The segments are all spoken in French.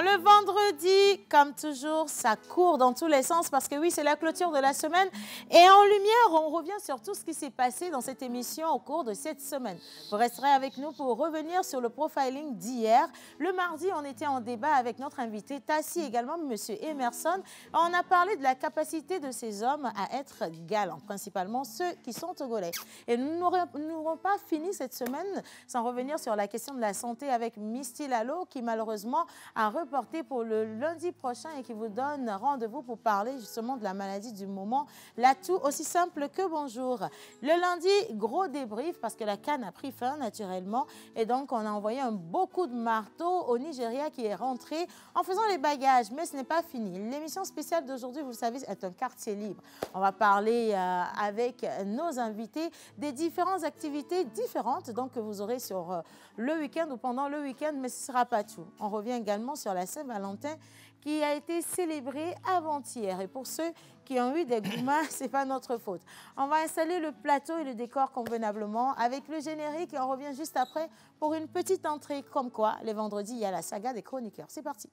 le vendredi, comme toujours, ça court dans tous les sens parce que oui, c'est la clôture de la semaine. Et en lumière, on revient sur tout ce qui s'est passé dans cette émission au cours de cette semaine. Vous resterez avec nous pour revenir sur le profiling d'hier. Le mardi, on était en débat avec notre invité Tassi, également M. Emerson. On a parlé de la capacité de ces hommes à être galants, principalement ceux qui sont togolais. Et nous n'aurons pas fini cette semaine sans revenir sur la question de la santé avec Misty Lalo, qui malheureusement a reporté pour le lundi prochain et qui vous donne rendez-vous pour parler justement de la maladie du moment, la toux, aussi simple que bonjour. Le lundi, gros débrief parce que la canne a pris fin naturellement et donc on a envoyé un beau coup de marteau au Nigeria qui est rentré en faisant les bagages, mais ce n'est pas fini. L'émission spéciale d'aujourd'hui, vous le savez, est un quartier libre. On va parler avec nos invités des différentes activités différentes donc, que vous aurez sur le week-end ou pendant le week-end, mais ce ne sera pas tout. On revient également sur la Saint-Valentin qui a été célébrée avant-hier. Et pour ceux qui ont eu des gourmands, ce n'est pas notre faute. On va installer le plateau et le décor convenablement avec le générique et on revient juste après pour une petite entrée. Comme quoi, les vendredis, il y a la saga des chroniqueurs. C'est parti.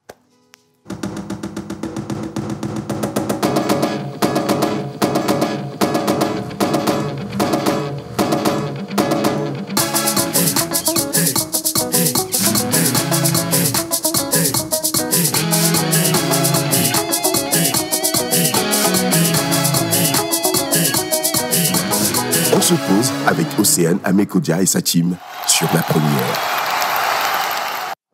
On se pose avec Océane Amekodia et sa team sur La Première.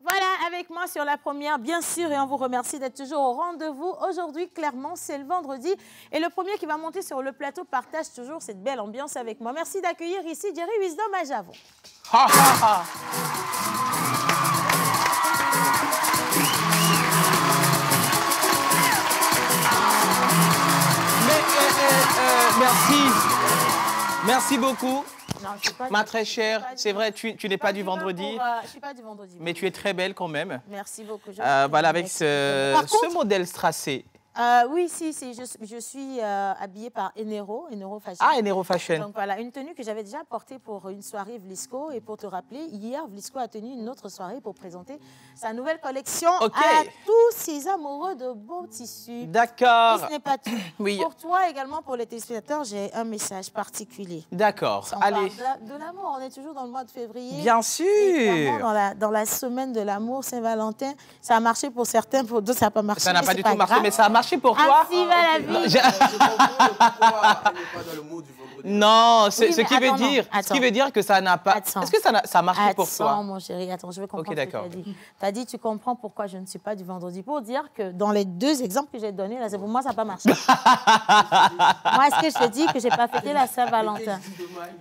Voilà, avec moi sur La Première, bien sûr, et on vous remercie d'être toujours au rendez-vous. Aujourd'hui, clairement, c'est le vendredi. Et le premier qui va monter sur le plateau partage toujours cette belle ambiance avec moi. Merci d'accueillir ici Jerry Wisdom à Javon. Ha, ha, ha. Merci. Merci beaucoup. Non, ma très chère, c'est vrai, tu n'es pas du vendredi. Je ne suis pas du vendredi. Mais tu es très belle quand même. Merci beaucoup. Voilà, avec ce modèle strassé. Oui, si, je suis habillée par Enero Fashion. Ah, Enero Fashion. Donc voilà, une tenue que j'avais déjà portée pour une soirée Vlisco. Et pour te rappeler, hier, Vlisco a tenu une autre soirée pour présenter sa nouvelle collection à tous ses amoureux de beaux tissus. D'accord. Et ce n'est pas tout. Oui. Pour toi également, pour les téléspectateurs, j'ai un message particulier. D'accord. Allez. De l'amour, on est toujours dans le mois de février. Bien sûr. Dans la semaine de l'amour, Saint-Valentin, ça a marché pour certains, pour d'autres, ça n'a pas marché. Ça n'a pas du tout marché, mais ça a marché pour toi. Ainsi va la vie. Non, oui, ce qui veut dire que ça n'a pas... Est-ce que ça a marché pour toi? Attends, mon chéri, attends, je veux comprendre ce que tu as dit. Tu as dit, tu comprends pourquoi je ne suis pas du vendredi. Pour dire que dans les deux exemples que j'ai donnés, là, pour moi, ça n'a pas marché. Moi, est-ce que je te dis que je n'ai pas fêté la Saint-Valentin?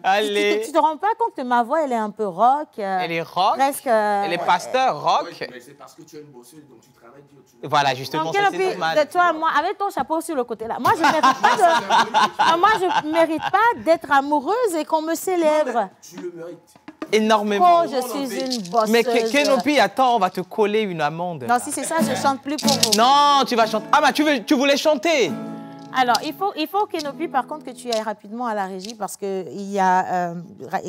Allez. Tu ne te rends pas compte que ma voix, elle est un peu rock. Elle est rock. Presque, elle est pasteur rock. Oui, mais c'est parce que tu es une bosseuse, donc tu travailles dur. Voilà, justement, c'est normal. De toi, moi, avec ton chapeau sur le côté là, moi, je ne mérite pas d'être amoureuse et qu'on me célèbre. Tu le mérites. Énormément. Oh, je suis une bosseuse. Mais Kenopi, attends, on va te coller une amende. Non, si c'est ça, je chante plus pour vous. Non, tu vas chanter. Ah, bah, tu voulais chanter. Alors, il faut Kenopi, par contre, que tu ailles rapidement à la régie parce qu'il y a...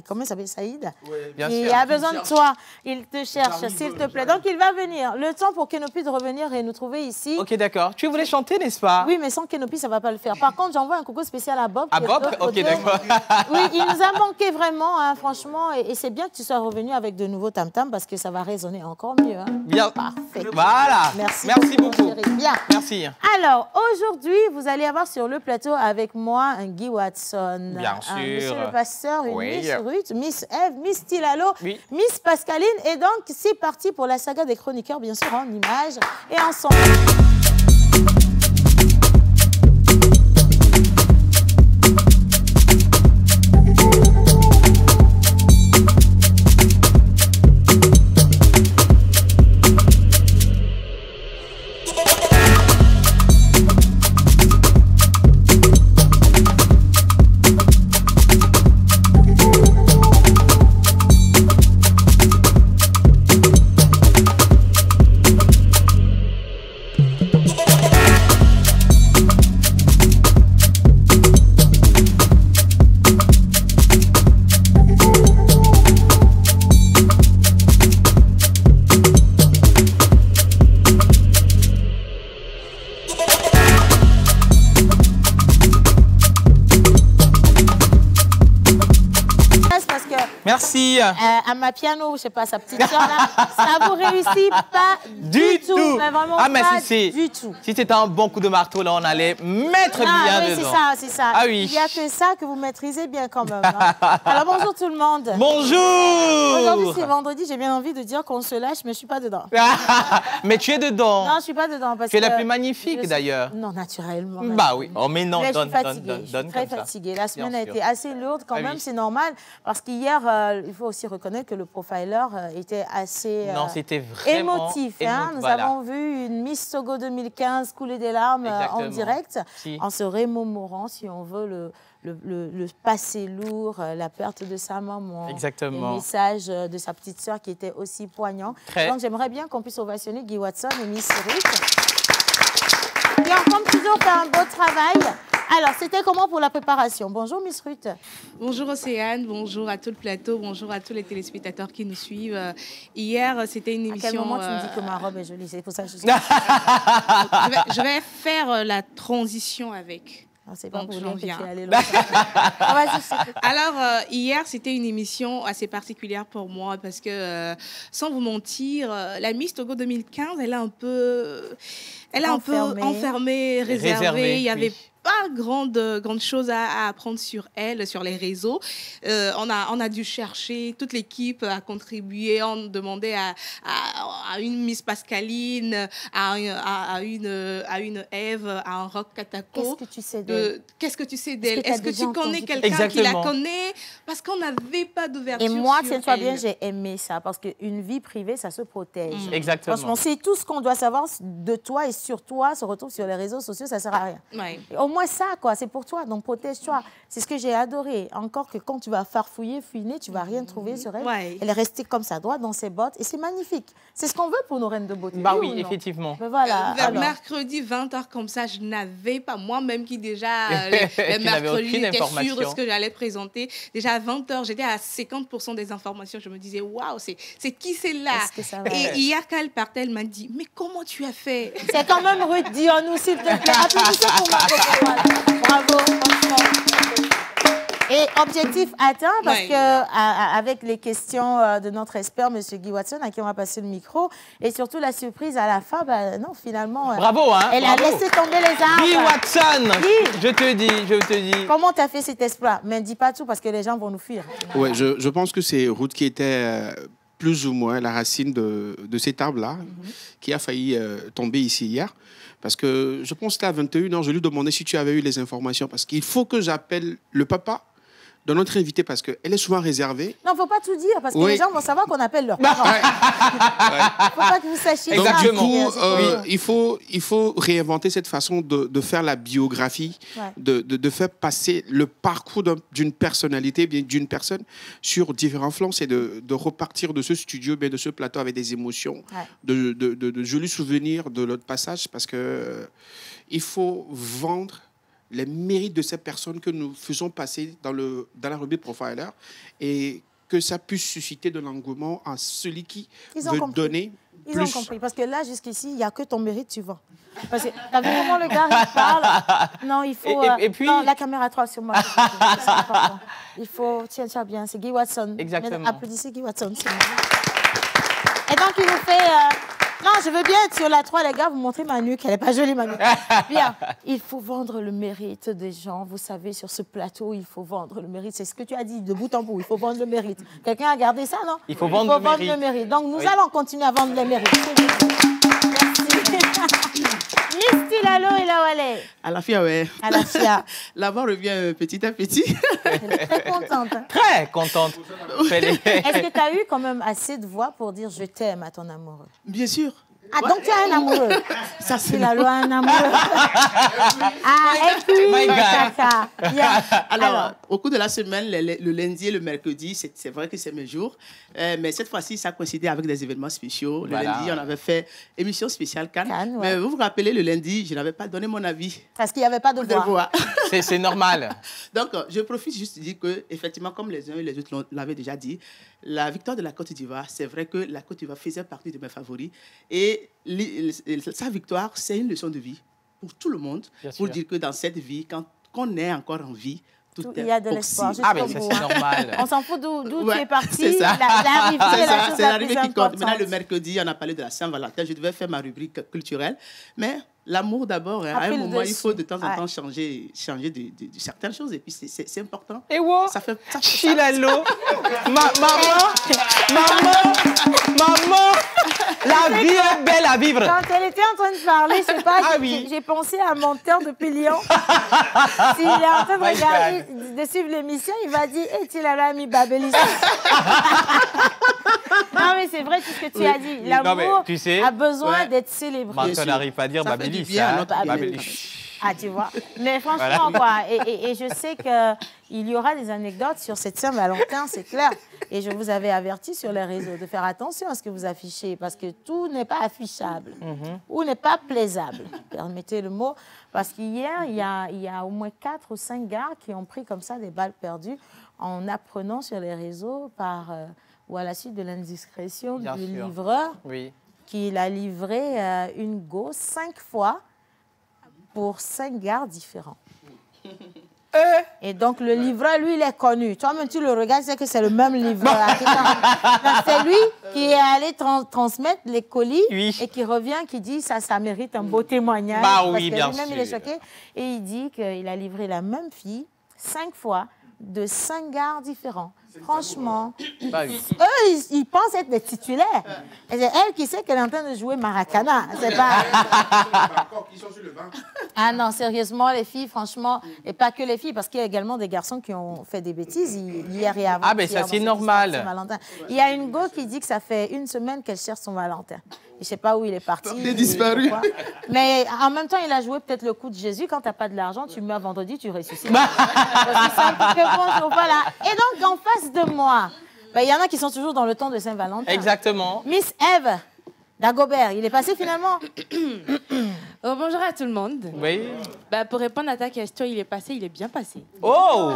comment il s'appelle, Saïd? Oui, bien sûr. Il a besoin de toi. Il te cherche, s'il te plaît. Donc, il va venir. Le temps pour Kenopi de revenir et nous trouver ici. Ok, d'accord. Tu voulais chanter, n'est-ce pas? Oui, mais sans Kenopi, ça ne va pas le faire. Par contre, j'envoie un coucou spécial à Bob. À Bob? Ok, d'accord. Oui, il nous a manqué vraiment, hein, franchement. Et c'est bien que tu sois revenu avec de nouveaux tam-tams parce que ça va résonner encore mieux. Hein. Bien. Parfait. Voilà. Merci beaucoup. Bien. Merci. Alors, aujourd'hui, vous allez avoir sur le plateau avec moi un Guy Watson. Bien sûr. Monsieur le pasteur, une Oui. Miss Ruth, Miss Eve, Miss Tilalo, Oui. Miss Pascaline. Et donc, c'est parti pour la saga des chroniqueurs, bien sûr, en images et en son. Merci. À ma piano, je sais pas, sa petite soeur là, ça vous réussit pas du tout. Mais vraiment ah, mais pas si du tout. Si c'était un bon coup de marteau, là, on allait mettre bien oui, dedans. c'est ça. Ah oui. Il n'y a que ça que vous maîtrisez bien quand même. Hein. Alors bonjour tout le monde. Bonjour. Aujourd'hui c'est vendredi, j'ai bien envie de dire qu'on se lâche, mais je suis pas dedans. Mais tu es dedans. Non, je suis pas dedans parce tu es la que plus magnifique d'ailleurs. Non, naturellement. Bah oui. Oh mais non, mais donne, je suis très fatiguée. La semaine a été assez lourde quand même, c'est normal parce qu'hier, il faut aussi reconnaître que le profiler était assez c'était vraiment émotif. Hein. Nous avons vu une Miss Togo 2015 couler des larmes en direct, en se remémorant, si on veut, le passé lourd, la perte de sa maman, le message de sa petite sœur qui était aussi poignant. Donc j'aimerais bien qu'on puisse ovationner Guy Watson et Miss Ruth. Qui ont comme toujours fait un beau travail. Alors, c'était comment pour la préparation? Bonjour Miss Ruth. Bonjour Océane, bonjour à tout le plateau, bonjour à tous les téléspectateurs qui nous suivent. Hier, c'était une émission... À quel moment tu me dis que ma robe est jolie? C'est pour ça que je suis... je vais faire la transition avec. C'est pas pour j'en viens. Alors, hier, c'était une émission assez particulière pour moi parce que, sans vous mentir, la Miss Togo 2015, elle est un peu enfermée, réservée. Il y avait pas grande chose à apprendre sur elle, sur les réseaux. On a dû chercher, toute l'équipe a contribué, on demandait à une Miss Pascaline, à une Ève, à un Rock Katako. Qu'est-ce que tu sais d'elle? Est-ce que tu connais quelqu'un qui la connaît? Parce qu'on n'avait pas d'ouverture. Et moi, tiens-toi bien, j'ai aimé ça parce qu'une vie privée, ça se protège. Exactement. Franchement, c'est tout ce qu'on doit savoir de toi et sur toi se retrouve sur les réseaux sociaux, ça ne sert à rien. Ouais. Au moins ça, quoi, c'est pour toi, donc protège-toi. C'est ce que j'ai adoré. Encore que quand tu vas farfouiller, fouiner, tu ne vas rien trouver sur elle. Ouais. Elle est restée comme ça, droite dans ses bottes, et c'est magnifique. C'est ce qu'on veut pour nos reines de beauté. Bah oui, effectivement. Mais voilà. Vers mercredi, 20h comme ça, je n'avais pas, moi-même qui déjà, les mercredis, j'étais sûre de ce que j'allais présenter. Déjà à 20h, j'étais à 50% des informations. Je me disais, waouh, c'est qui celle-là? Et hier, quand elle partait, elle m'a dit, mais comment tu as fait? C'est quand même Ruth, dis-nous s'il te plaît. Applaudissez pour moi. Bravo, franchement. Et objectif atteint, parce que avec les questions de notre expert, M. Guy Watson, à qui on va passer le micro, et surtout la surprise à la fin, non, finalement, bravo, hein, elle a laissé tomber les arbres. Guy Watson, je te dis. Comment tu as fait cet exploit? Mais ne dis pas tout, parce que les gens vont nous fuir. Ouais, je pense que c'est Ruth qui était plus ou moins la racine de cet arbre-là, qui a failli tomber ici hier. Parce que je pense que c'était à 21h, je lui demandais si tu avais eu les informations. Parce qu'il faut que j'appelle le papa de notre invité parce qu'elle est souvent réservée. Non, il ne faut pas tout dire parce que les gens vont savoir qu'on appelle leur parents. Il ne faut pas que vous sachiez ça. Donc, du coup, il faut réinventer cette façon de faire la biographie, de faire passer le parcours d'une personnalité, d'une personne sur différents flancs et de repartir de ce studio, de ce plateau avec des émotions, de jolis souvenirs de l'autre passage parce qu'il faut vendre les mérites de ces personnes que nous faisons passer dans la rubrique Profiler et que ça puisse susciter de l'engouement à celui qui veut donner plus. Ils ont compris, parce que là, jusqu'ici, il n'y a que ton mérite, tu vois. Parce que t'as vu comment le gars, il parle? Non, il faut... Et puis... Non, la caméra 3 sur moi. Il faut... Tiens bien, c'est Guy Watson. Exactement. Applaudissez Guy Watson. Et donc, il nous fait... Non, je veux bien être sur la 3, les gars, vous montrez ma nuque. Elle n'est pas jolie, ma nuque. Bien, il faut vendre le mérite des gens. Vous savez, sur ce plateau, il faut vendre le mérite. C'est ce que tu as dit, de bout en bout. Il faut vendre le mérite. Quelqu'un a gardé ça, non? Il faut vendre le mérite. Donc, nous allons continuer à vendre le mérite. Miss Tilalo et Lawale. À la FIA, ouais. À la FIA. La voix revient petit à petit. Elle est très contente. Très contente. Est-ce que tu as eu quand même assez de voix pour dire « je t'aime » à ton amoureux? Bien sûr. Ah, donc tu as un amoureux. Ça, c'est la loi, un amoureux. Ah, et puis, caca. Alors, au cours de la semaine, le lundi et le mercredi, c'est vrai que c'est mes jours. Mais cette fois-ci, ça coïncidait avec des événements spéciaux. Le lundi, on avait fait émission spéciale Cannes. Mais vous vous rappelez, le lundi, je n'avais pas donné mon avis. Parce qu'il n'y avait pas de voix. C'est normal. Donc, je profite juste de dire que, effectivement, comme les uns et les autres l'avaient déjà dit, la victoire de la Côte d'Ivoire, c'est vrai que la Côte d'Ivoire faisait partie de mes favoris. Et sa victoire, c'est une leçon de vie pour tout le monde. Pour dire que dans cette vie, quand on est encore en vie, il y a de l'espoir. Ah, mais ça, c'est normal. On s'en fout d'où tu es parti. C'est ça. L'arrivée, C'est l'arrivée qui compte. importante. Maintenant, le mercredi, on a parlé de la Saint-Valentin. Je devais faire ma rubrique culturelle. Mais l'amour d'abord, à un moment, il faut de temps en temps changer de certaines choses. Et puis, c'est important. Et wow, ça fait Chilalo. Maman, la vie est belle à vivre. Quand elle était en train de parler, je sais pas, j'ai pensé à un monteur de Pélion. S'il est en train de regarder, de suivre l'émission, il va dire, est-il ami Babélis? Non, mais c'est vrai tout ce que tu as dit. L'amour a besoin d'être célébré. On n'arrive pas à dire Babélis. Ah, tu vois. Mais franchement, quoi. Et je sais qu'il y aura des anecdotes sur cette Saint-Valentin, c'est clair. Et je vous avais averti sur les réseaux de faire attention à ce que vous affichez, parce que tout n'est pas affichable ou n'est pas plaisable. Permettez le mot. Parce qu'hier, il y a au moins 4 ou 5 gars qui ont pris comme ça des balles perdues en apprenant sur les réseaux ou à la suite de l'indiscrétion du livreur qu'il a livré une go 5 fois pour 5 gars différents. Et donc, le livreur, lui, il est connu. Toi-même, tu le regardes, tu sais que c'est le même livreur. C'est lui qui est allé transmettre les colis et qui revient, qui dit ça mérite un beau témoignage. Bah oui, bien sûr. Lui-même, il est choqué. Et il dit qu'il a livré la même fille 5 fois de 5 gars différents. Franchement, eux, ils pensent être des titulaires. Et c'est elle qui sait qu'elle est en train de jouer Maracana. C'est pas... Ah non, sérieusement, les filles, franchement, et pas que les filles, parce qu'il y a également des garçons qui ont fait des bêtises hier et avant. Ah, ben ça, c'est normal. Il y a une go qui dit que ça fait 1 semaine qu'elle cherche son Valentin. Je ne sais pas où il est parti. Il est disparu. Mais en même temps, il a joué peut-être le coup de Jésus. Quand tu n'as pas de l'argent, tu meurs vendredi, tu ressuscites. Voilà. Et donc, en face de moi, il y en a qui sont toujours dans le temps de Saint-Valentin. Exactement. Miss Eve Dagobert, il est passé finalement. Bonjour à tout le monde. Oui. Pour répondre à ta question, il est bien passé. Oh,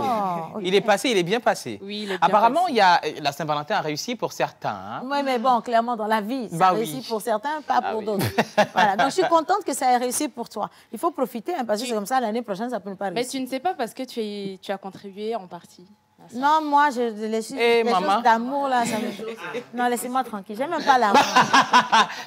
okay. Il est passé, il est bien passé. Oui, il est bien Apparemment, passé. La Saint-Valentin a réussi pour certains. Hein. Oui, mais bon, clairement, dans la vie, ça a réussi pour certains, pas pour d'autres. Voilà. Donc, je suis contente que ça ait réussi pour toi. Il faut profiter, hein, parce que c'est comme ça, l'année prochaine, ça peut ne pas réussir. Mais tu ne sais pas parce que tu as contribué en partie. Non, moi, les choses d'amour, là, ça me... Non, laissez-moi tranquille. J'aime même pas l'amour.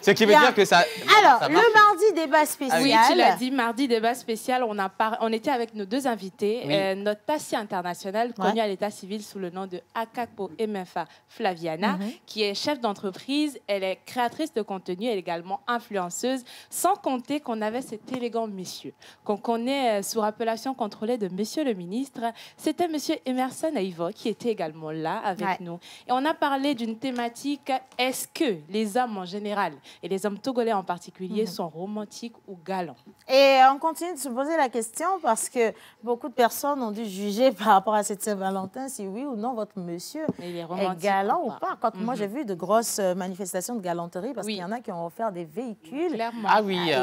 Ce qui veut dire que ça... Alors, ça le mardi débat spécial... Oui, tu l'as dit, mardi débat spécial, on était avec nos 2 invités. Notre tassie internationale, connue à l'état civil sous le nom de Akakpo Emefa Flaviana, qui est chef d'entreprise. Elle est créatrice de contenu, elle est également influenceuse. Sans compter qu'on avait cet élégant monsieur, qu'on connaît sous appellation contrôlée de Monsieur le ministre. C'était Monsieur Emerson qui était également là avec nous. Et on a parlé d'une thématique, est-ce que les hommes en général, et les hommes togolais en particulier, sont romantiques ou galants? Et on continue de se poser la question parce que beaucoup de personnes ont dû juger par rapport à cette Saint-Valentin si oui ou non votre monsieur est galant ou pas. Quand moi j'ai vu de grosses manifestations de galanterie parce qu'il y en a qui ont offert des véhicules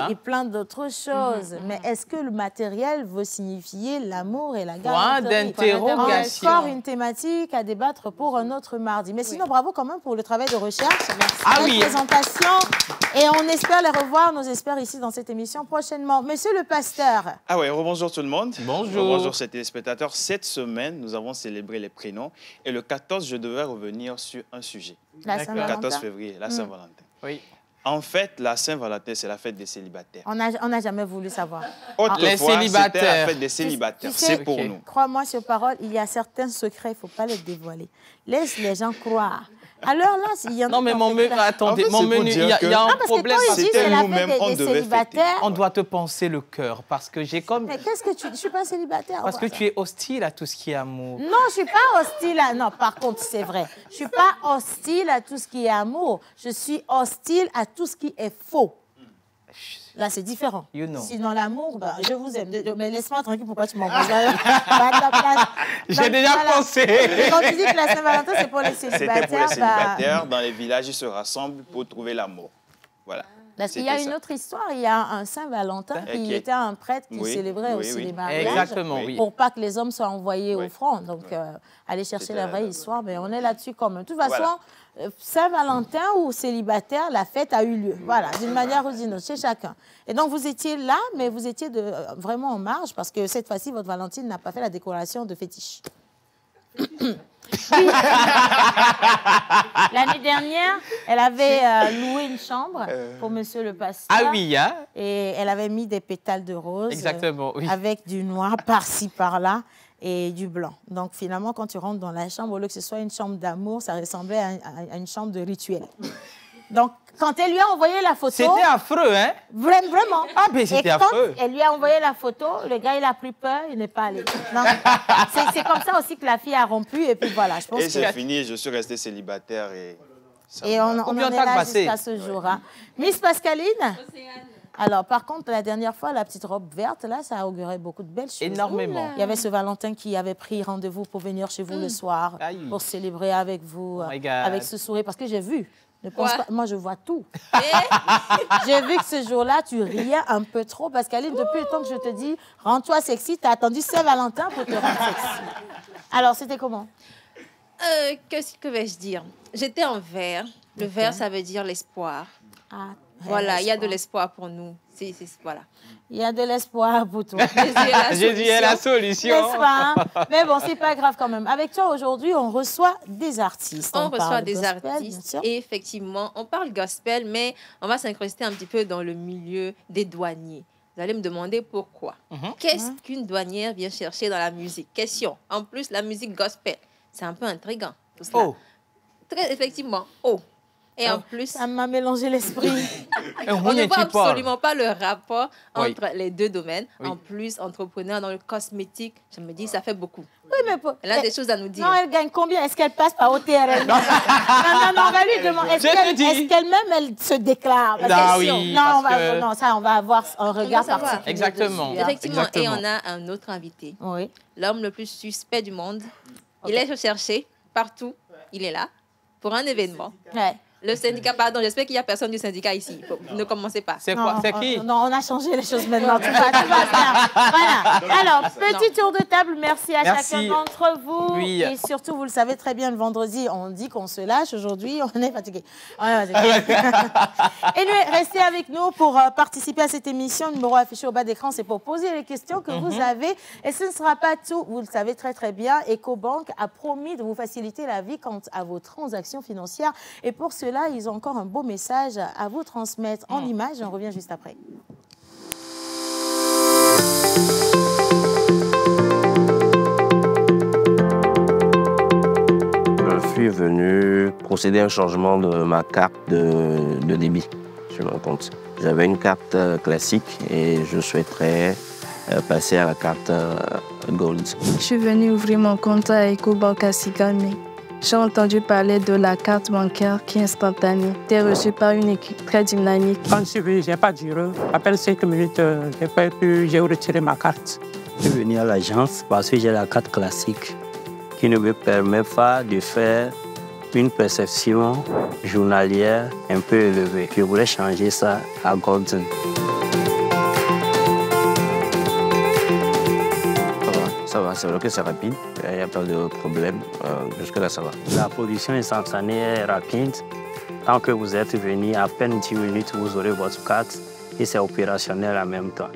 et plein d'autres choses. Mais est-ce que le matériel veut signifier l'amour et la galanterie? Point d'interrogation. Une thématique à débattre pour un autre mardi. Mais sinon, bravo quand même pour le travail de recherche. Merci. Présentation. Et on espère les revoir, nos experts ici dans cette émission prochainement. Monsieur le pasteur. Ah ouais, rebonjour tout le monde. Bonjour. Bonjour chers téléspectateurs. Cette semaine, nous avons célébré les prénoms. Et le 14, je devais revenir sur un sujet. La Saint-Valentin. Le 14 février, la Saint-Valentin. Oui. En fait, la Saint-Valentin, c'est la fête des célibataires. On n'a jamais voulu savoir. Autrefois, c'était la fête des célibataires. C'est pour nous. Crois-moi sur parole, il y a certains secrets, il ne faut pas les dévoiler. Laisse les gens croire. Alors là, il y en a... Non, mais attendez, mon menu, il y a un problème. C'était nous-mêmes, on devait fêter. On doit te penser le cœur, parce que j'ai comme... Mais qu'est-ce que tu... Je ne suis pas célibataire. Parce que tu es hostile à tout ce qui est amour. Non, je ne suis pas hostile à... Non, par contre, c'est vrai. Je ne suis pas hostile à tout ce qui est amour. Je suis hostile à tout ce qui est faux. Là, c'est différent. You know. Sinon, l'amour, je vous aime. Mais laisse-moi tranquille, pourquoi tu m'envoies J'ai déjà pensé. Quand tu dis que la Saint-Valentin, c'est pour les célibataires... C'était pour les célibataires. Dans les villages, ils se rassemblent pour trouver l'amour. Voilà. Parce qu'il y a une autre histoire, il y a un Saint-Valentin qui était un prêtre qui célébrait aussi les mariages. Exactement, oui. Pour pas que les hommes soient envoyés au front. Donc, aller chercher la vraie histoire, mais on est là-dessus quand même. De toute façon, Saint-Valentin ou célibataire, la fête a eu lieu. Voilà, d'une manière ou d'une autre, chez chacun. Et donc, vous étiez là, mais vous étiez vraiment en marge parce que cette fois-ci, votre Valentine n'a pas fait la décoration de fétiche. L'année dernière, elle avait loué une chambre pour monsieur le pasteur. Ah oui, hein? Et elle avait mis des pétales de rose. Exactement, oui. Avec du noir par-ci, par-là et du blanc. Donc, finalement, quand tu rentres dans la chambre, au lieu que ce soit une chambre d'amour, ça ressemblait à une chambre de rituel. Donc, quand elle lui a envoyé la photo... C'était affreux, hein? Vraiment. Ah, mais c'était affreux. Elle lui a envoyé la photo, le gars, il a pris peur, il n'est pas allé. C'est comme ça aussi que la fille a rompu, et puis voilà. Je pense et c'est fini, je suis restée célibataire et... on en est là jusqu'à ce jour. Hein. Miss Pascaline? Alors, par contre, la dernière fois, la petite robe verte, là, ça augurait beaucoup de belles choses. Énormément. Il y avait ce Valentin qui avait pris rendez-vous pour venir chez vous le soir, pour célébrer avec vous, avec ce sourire, parce que j'ai vu. Ne pense pas, moi, je vois tout. J'ai vu que ce jour-là, tu riais un peu trop. Pascaline, depuis le temps que je te dis, rends-toi sexy, tu as attendu Saint-Valentin pour te rendre sexy. Alors, c'était comment? Que vais-je dire? J'étais en vert. Le vert, ça veut dire l'espoir. Ah, voilà, il y a de l'espoir pour nous. Voilà. Il y a de l'espoir pour toi. Jésus est la solution. N'est-ce pas, hein? Mais bon, c'est pas grave quand même. Avec toi, aujourd'hui, on reçoit des artistes. On reçoit des artistes. Et effectivement, on parle gospel, mais on va s'incruster un petit peu dans le milieu des douaniers. Vous allez me demander pourquoi. Qu'est-ce qu'une douanière vient chercher dans la musique? Question. En plus, la musique gospel, c'est un peu intriguant. Tout cela. Très effectivement. Et en plus... Ça m'a mélangé l'esprit. On ne voit absolument pas le rapport entre les deux domaines. En plus, entrepreneur dans le cosmétique, je me dis, ça fait beaucoup. Oui, mais elle a des choses à nous dire. Non, elle gagne combien? Est-ce qu'elle passe par OTRL? Non, on va lui demander. Est-ce qu'elle-même, elle se déclare? Non, ça, on va avoir un regard particulier. Exactement. Effectivement. Et on a un autre invité. L'homme le plus suspect du monde. Il est recherché partout. Il est là pour un événement. Le syndicat, pardon, j'espère qu'il n'y a personne du syndicat ici. Ne commencez pas. C'est quoi? C'est qui? Non, on a changé les choses maintenant. Tout va bien. Voilà. Alors, petit tour de table. Merci à chacun d'entre vous. Oui. Et surtout, vous le savez très bien, le vendredi, on dit qu'on se lâche. Aujourd'hui, on est fatigué. Et nous, restez avec nous pour participer à cette émission. Le numéro affiché au bas d'écran, c'est pour poser les questions que vous avez. Et ce ne sera pas tout. Vous le savez très, très bien. EcoBank a promis de vous faciliter la vie quant à vos transactions financières. Et pour cela, ils ont encore un beau message à vous transmettre en images. On revient juste après. Je suis venu procéder à un changement de ma carte de débit sur mon compte. J'avais une carte classique et je souhaiterais passer à la carte Gold. Je suis venu ouvrir mon compte à EcoBank à Sigalmé. J'ai entendu parler de la carte bancaire qui est instantanée. T'es reçu par une équipe très dynamique. Quand je suis venu, je n'ai pas duré. Après 5 minutes, j'ai retiré ma carte. Je suis venu à l'agence parce que j'ai la carte classique qui ne me permet pas de faire une perception journalière un peu élevée. Je voulais changer ça à Golden. Ça va, c'est vrai que c'est rapide, il n'y a pas de problème. Jusque-là, ça va. La production instantanée est rapide. Tant que vous êtes venu, à peine 10 minutes, vous aurez votre carte et c'est opérationnel en même temps.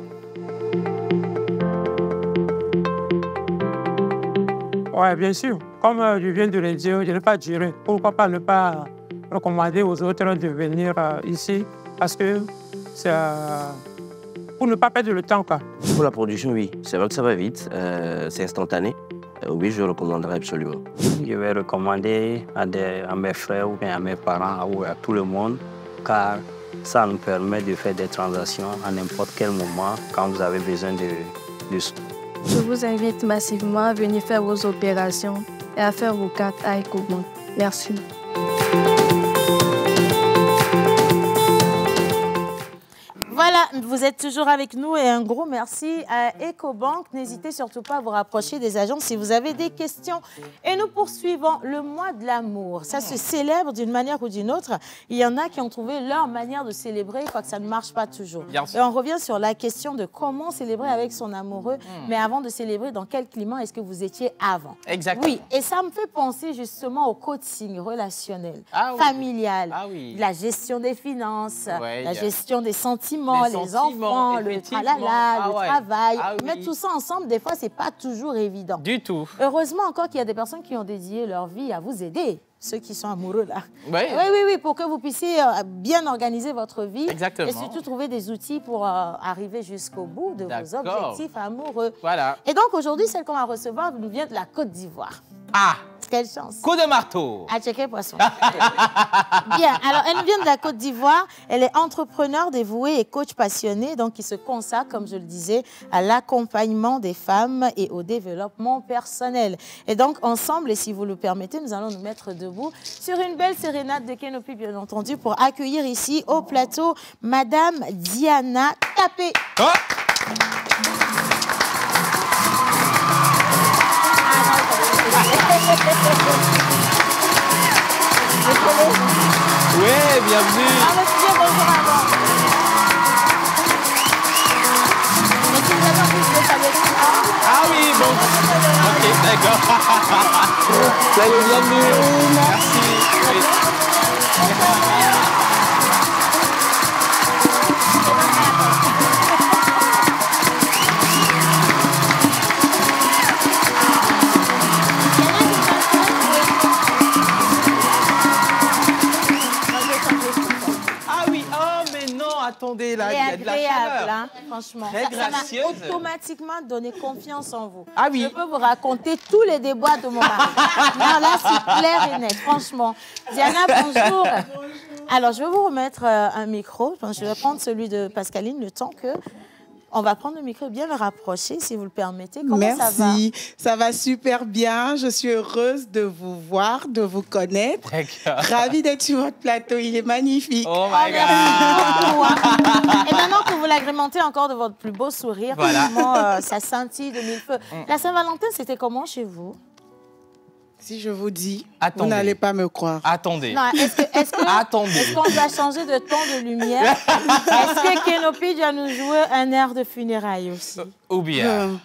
Oui, bien sûr. Comme je viens de le dire, je n'ai pas duré. Pourquoi pas ne pas recommander aux autres de venir ici? Parce que c'est pour ne pas perdre le temps, quoi. Pour la production, oui. C'est vrai que ça va vite. C'est instantané. Oui, je recommanderais absolument. Je vais recommander à mes frères ou bien à mes parents ou à tout le monde, car ça nous permet de faire des transactions à n'importe quel moment quand vous avez besoin de sous. Je vous invite massivement à venir faire vos opérations et à faire vos cartes à EcoBank. Merci. Voilà, vous vous êtes toujours avec nous et un gros merci à EcoBank. N'hésitez surtout pas à vous rapprocher des agents si vous avez des questions. Et nous poursuivons le mois de l'amour. Ça se célèbre d'une manière ou d'une autre. Il y en a qui ont trouvé leur manière de célébrer, quoique ça ne marche pas toujours. Et on revient sur la question de comment célébrer avec son amoureux. Mais avant de célébrer, dans quel climat est-ce que vous étiez avant? Exactement. Oui, et ça me fait penser justement au coaching relationnel, familial, la gestion des finances, la gestion des sentiments, les enfants, le tralala, le travail. Mettre tout ça ensemble, des fois, c'est pas toujours évident. Du tout. Heureusement encore qu'il y a des personnes qui ont dédié leur vie à vous aider, ceux qui sont amoureux là. Oui, pour que vous puissiez bien organiser votre vie. Exactement. Et surtout trouver des outils pour arriver jusqu'au bout de vos objectifs amoureux. Voilà. Et donc aujourd'hui, celle qu'on va recevoir nous vient de la Côte d'Ivoire. Ah! Quelle chance. Coup de marteau. À checker poisson. Bien, alors elle vient de la Côte d'Ivoire. Elle est entrepreneur dévouée et coach passionné, donc qui se consacre, comme je le disais, à l'accompagnement des femmes et au développement personnel. Et donc ensemble, et si vous le permettez, nous allons nous mettre debout sur une belle sérénade de Kenopi, bien entendu, pour accueillir ici au plateau Madame Diana Tapé. Oui, bienvenue. Bonjour avant. Ah oui, bon. Ok, d'accord. Salut, bienvenue. Merci. Attendez, là, il y a de la chaleur. Hein, franchement. Très gracieuse. Ça m'a automatiquement donné confiance en vous. Ah oui. Je peux vous raconter tous les déboires de mon mari. Non, là, c'est clair et net, franchement. Diana, bonjour. Alors, je vais vous remettre un micro. Je vais prendre celui de Pascaline, le temps que... On va prendre le micro et bien le rapprocher, si vous le permettez. Comment ça va? Merci. Ça va super bien. Je suis heureuse de vous voir, de vous connaître. Ravie d'être sur votre plateau. Il est magnifique. Oh my God! Et maintenant que vous l'agrémentez encore de votre plus beau sourire, vraiment, ça scintille de mille feux. La Saint-Valentin, c'était comment chez vous? Si je vous dis, vous n'allez pas me croire. Attendez. Est-ce qu'on doit changer de ton de lumière? Est-ce que Kenopi doit nous jouer un air de funérailles aussi? Ou bien?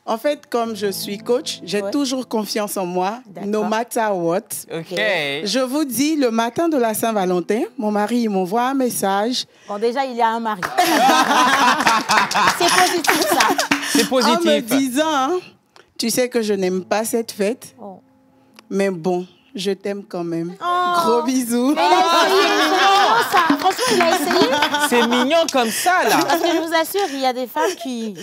En fait, comme je suis coach, j'ai toujours confiance en moi, no matter what. Je vous dis, le matin de la Saint-Valentin, mon mari il m'envoie un message. Bon, déjà, il y a un mari. C'est positif, ça. C'est positif. En me disant, tu sais que je n'aime pas cette fête. Mais bon, je t'aime quand même. Gros bisous. Mais il a essayé. Ça. Franchement, il a essayé. C'est mignon comme ça, là. Parce que je vous assure, il y a des femmes qui...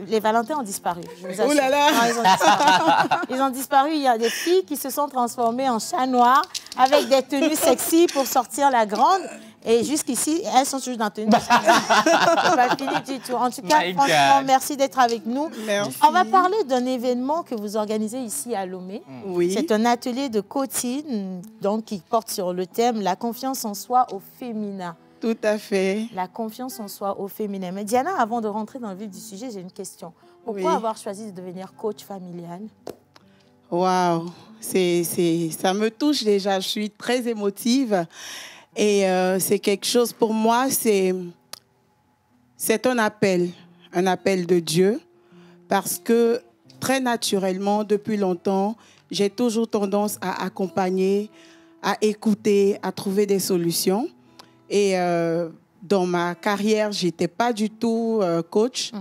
Les Valentins ont disparu. Je vous assure. Oh là là. Non, ils ont disparu. Ils ont disparu. Il y a des filles qui se sont transformées en chats noirs avec des tenues sexy pour sortir la grande. Et jusqu'ici, elles sont toujours dans tenue. C'est pas fini du tout. En tout cas, franchement, merci d'être avec nous. Merci. On va parler d'un événement que vous organisez ici à Lomé. Oui. C'est un atelier de coaching donc, qui porte sur le thème « La confiance en soi au féminin ». Tout à fait. La confiance en soi au féminin. Mais Diana, avant de rentrer dans le vif du sujet, j'ai une question. Pourquoi avoir choisi de devenir coach familial? Waouh, ça me touche déjà. Je suis très émotive. Et c'est quelque chose, pour moi, c'est un appel de Dieu, parce que très naturellement, depuis longtemps, j'ai toujours tendance à accompagner, à écouter, à trouver des solutions. Et dans ma carrière, je n'étais pas du tout coach.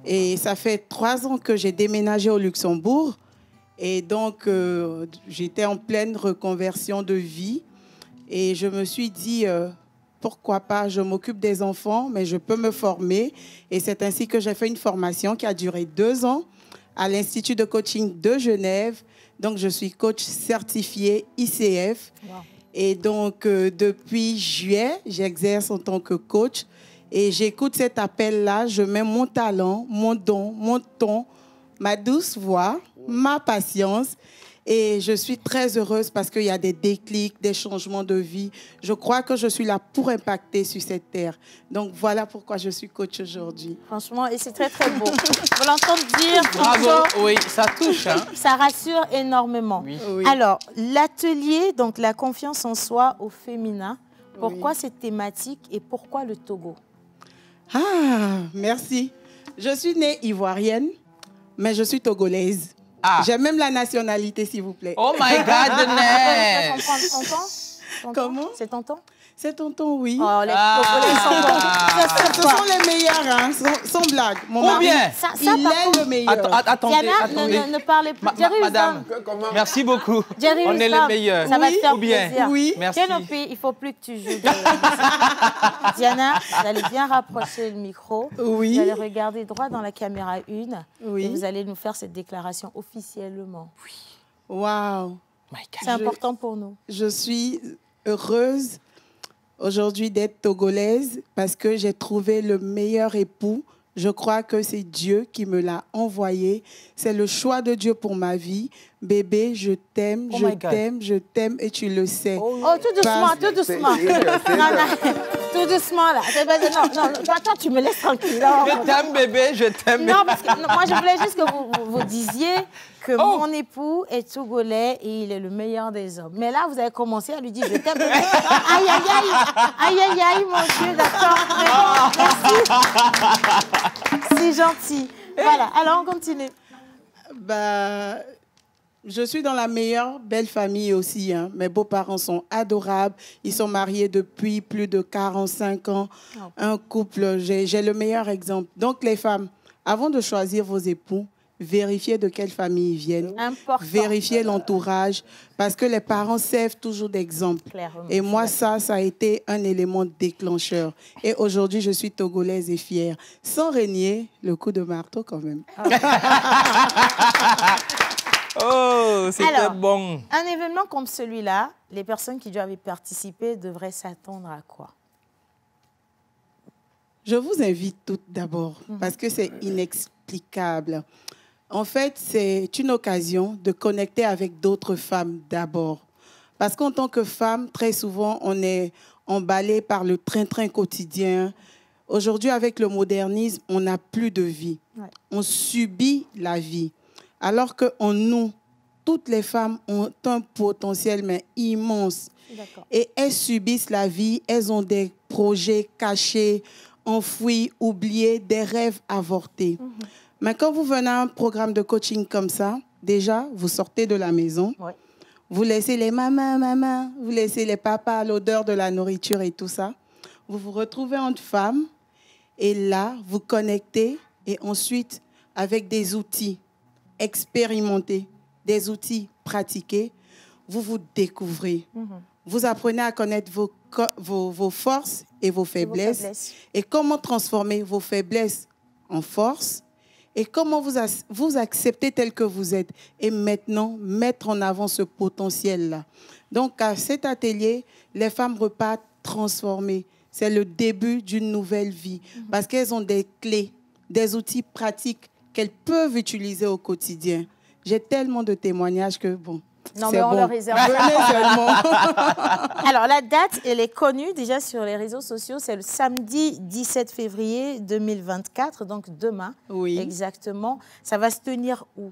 Et ça fait 3 ans que j'ai déménagé au Luxembourg. Et donc, j'étais en pleine reconversion de vie. Et je me suis dit, pourquoi pas, je m'occupe des enfants, mais je peux me former. Et c'est ainsi que j'ai fait une formation qui a duré 2 ans à l'Institut de coaching de Genève. Donc, je suis coach certifié ICF. Wow. Et donc, depuis juillet, j'exerce en tant que coach. Et j'écoute cet appel-là, je mets mon talent, mon don, mon ton, ma douce voix, ma patience. Et je suis très heureuse parce qu'il y a des déclics, des changements de vie. Je crois que je suis là pour impacter sur cette terre. Donc voilà pourquoi je suis coach aujourd'hui. Franchement, et c'est très très beau. Vous l'entendez dire, Bravo, François, oui, ça touche. Hein. ça rassure énormément. Oui. Oui. Alors, l'atelier, donc la confiance en soi au féminin, pourquoi cette thématique et pourquoi le Togo? Ah, merci. Je suis née ivoirienne, mais je suis togolaise. Ah. J'ai même la nationalité, s'il vous plaît. Oh my goodness! Comment? C'est tonton? C'est tonton, oui. Oh, les Togolais sont bons. Ce sont les meilleurs, hein, sans blague. Mon Ou mari, bien. il est le meilleur. Attendez, Diana, attendez. ne parlez plus. Jerry Madame, Wisdom. merci beaucoup. Jerry On est Wisdom, les meilleurs. Ça va te faire Ou bien. plaisir. Oui. Merci. Kenopi, il ne faut plus que tu joues. Diana, vous allez bien rapprocher le micro. Oui. Vous allez regarder droit dans la caméra 1. Oui. Et vous allez nous faire cette déclaration officiellement. Waouh. C'est important pour nous. Je suis heureuse aujourd'hui d'être togolaise parce que j'ai trouvé le meilleur époux. Je crois que c'est Dieu qui me l'a envoyé. C'est le choix de Dieu pour ma vie. Bébé, je t'aime, Oh je my God. t'aime, je t'aime et tu le sais. Oh, tout doucement, tout doucement. Non, tout doucement, là. Non, toi, tu me laisses tranquille. Là. Je t'aime, bébé, je t'aime. Non, parce que moi, je voulais juste que vous disiez que mon époux est togolais et il est le meilleur des hommes. Mais là, vous avez commencé à lui dire, je t'aime. Aïe, aïe, aïe, aïe, aïe, aïe, mon Dieu, d'accord. Merci. C'est gentil. Voilà, alors on continue. Bah, je suis dans la meilleure belle famille aussi. Hein. Mes beaux-parents sont adorables. Ils sont mariés depuis plus de 45 ans. Un couple, j'ai le meilleur exemple. Donc, les femmes, avant de choisir vos époux, vérifiez de quelle famille ils viennent. Important. Vérifiez l'entourage, parce que les parents servent toujours d'exemple. Clairement. Et moi, ça a été un élément déclencheur. Et aujourd'hui, je suis togolaise et fière. Sans régner le coup de marteau quand même. Oh, c'était Alors, bon. Un événement comme celui-là, les personnes qui doivent y participer devraient s'attendre à quoi? Je vous invite toutes d'abord, parce que c'est inexplicable. En fait, c'est une occasion de connecter avec d'autres femmes d'abord. Parce qu'en tant que femme, très souvent, on est emballé par le train-train quotidien. Aujourd'hui, avec le modernisme, on n'a plus de vie. Ouais. On subit la vie. Alors qu'en nous, toutes les femmes ont un potentiel mais immense. Et elles subissent la vie, elles ont des projets cachés, enfouis, oubliés, des rêves avortés. Mais quand vous venez à un programme de coaching comme ça, déjà, vous sortez de la maison, vous laissez les mamans, vous laissez les papas, l'odeur de la nourriture et tout ça. Vous vous retrouvez entre femmes et là, vous connectez et ensuite, avec des outils expérimentés, des outils pratiqués, vous vous découvrez. Vous apprenez à connaître vos forces et vos faiblesses. Et comment transformer vos faiblesses en force et comment vous accepter tel que vous êtes. Et maintenant, mettre en avant ce potentiel-là. Donc, à cet atelier, les femmes repartent transformées. C'est le début d'une nouvelle vie parce qu'elles ont des clés, des outils pratiques qu'elles peuvent utiliser au quotidien. J'ai tellement de témoignages que, bon, non, mais on le réserve. Alors, la date, elle est connue déjà sur les réseaux sociaux. C'est le samedi 17 février 2024, donc demain. Oui. Exactement. Ça va se tenir où?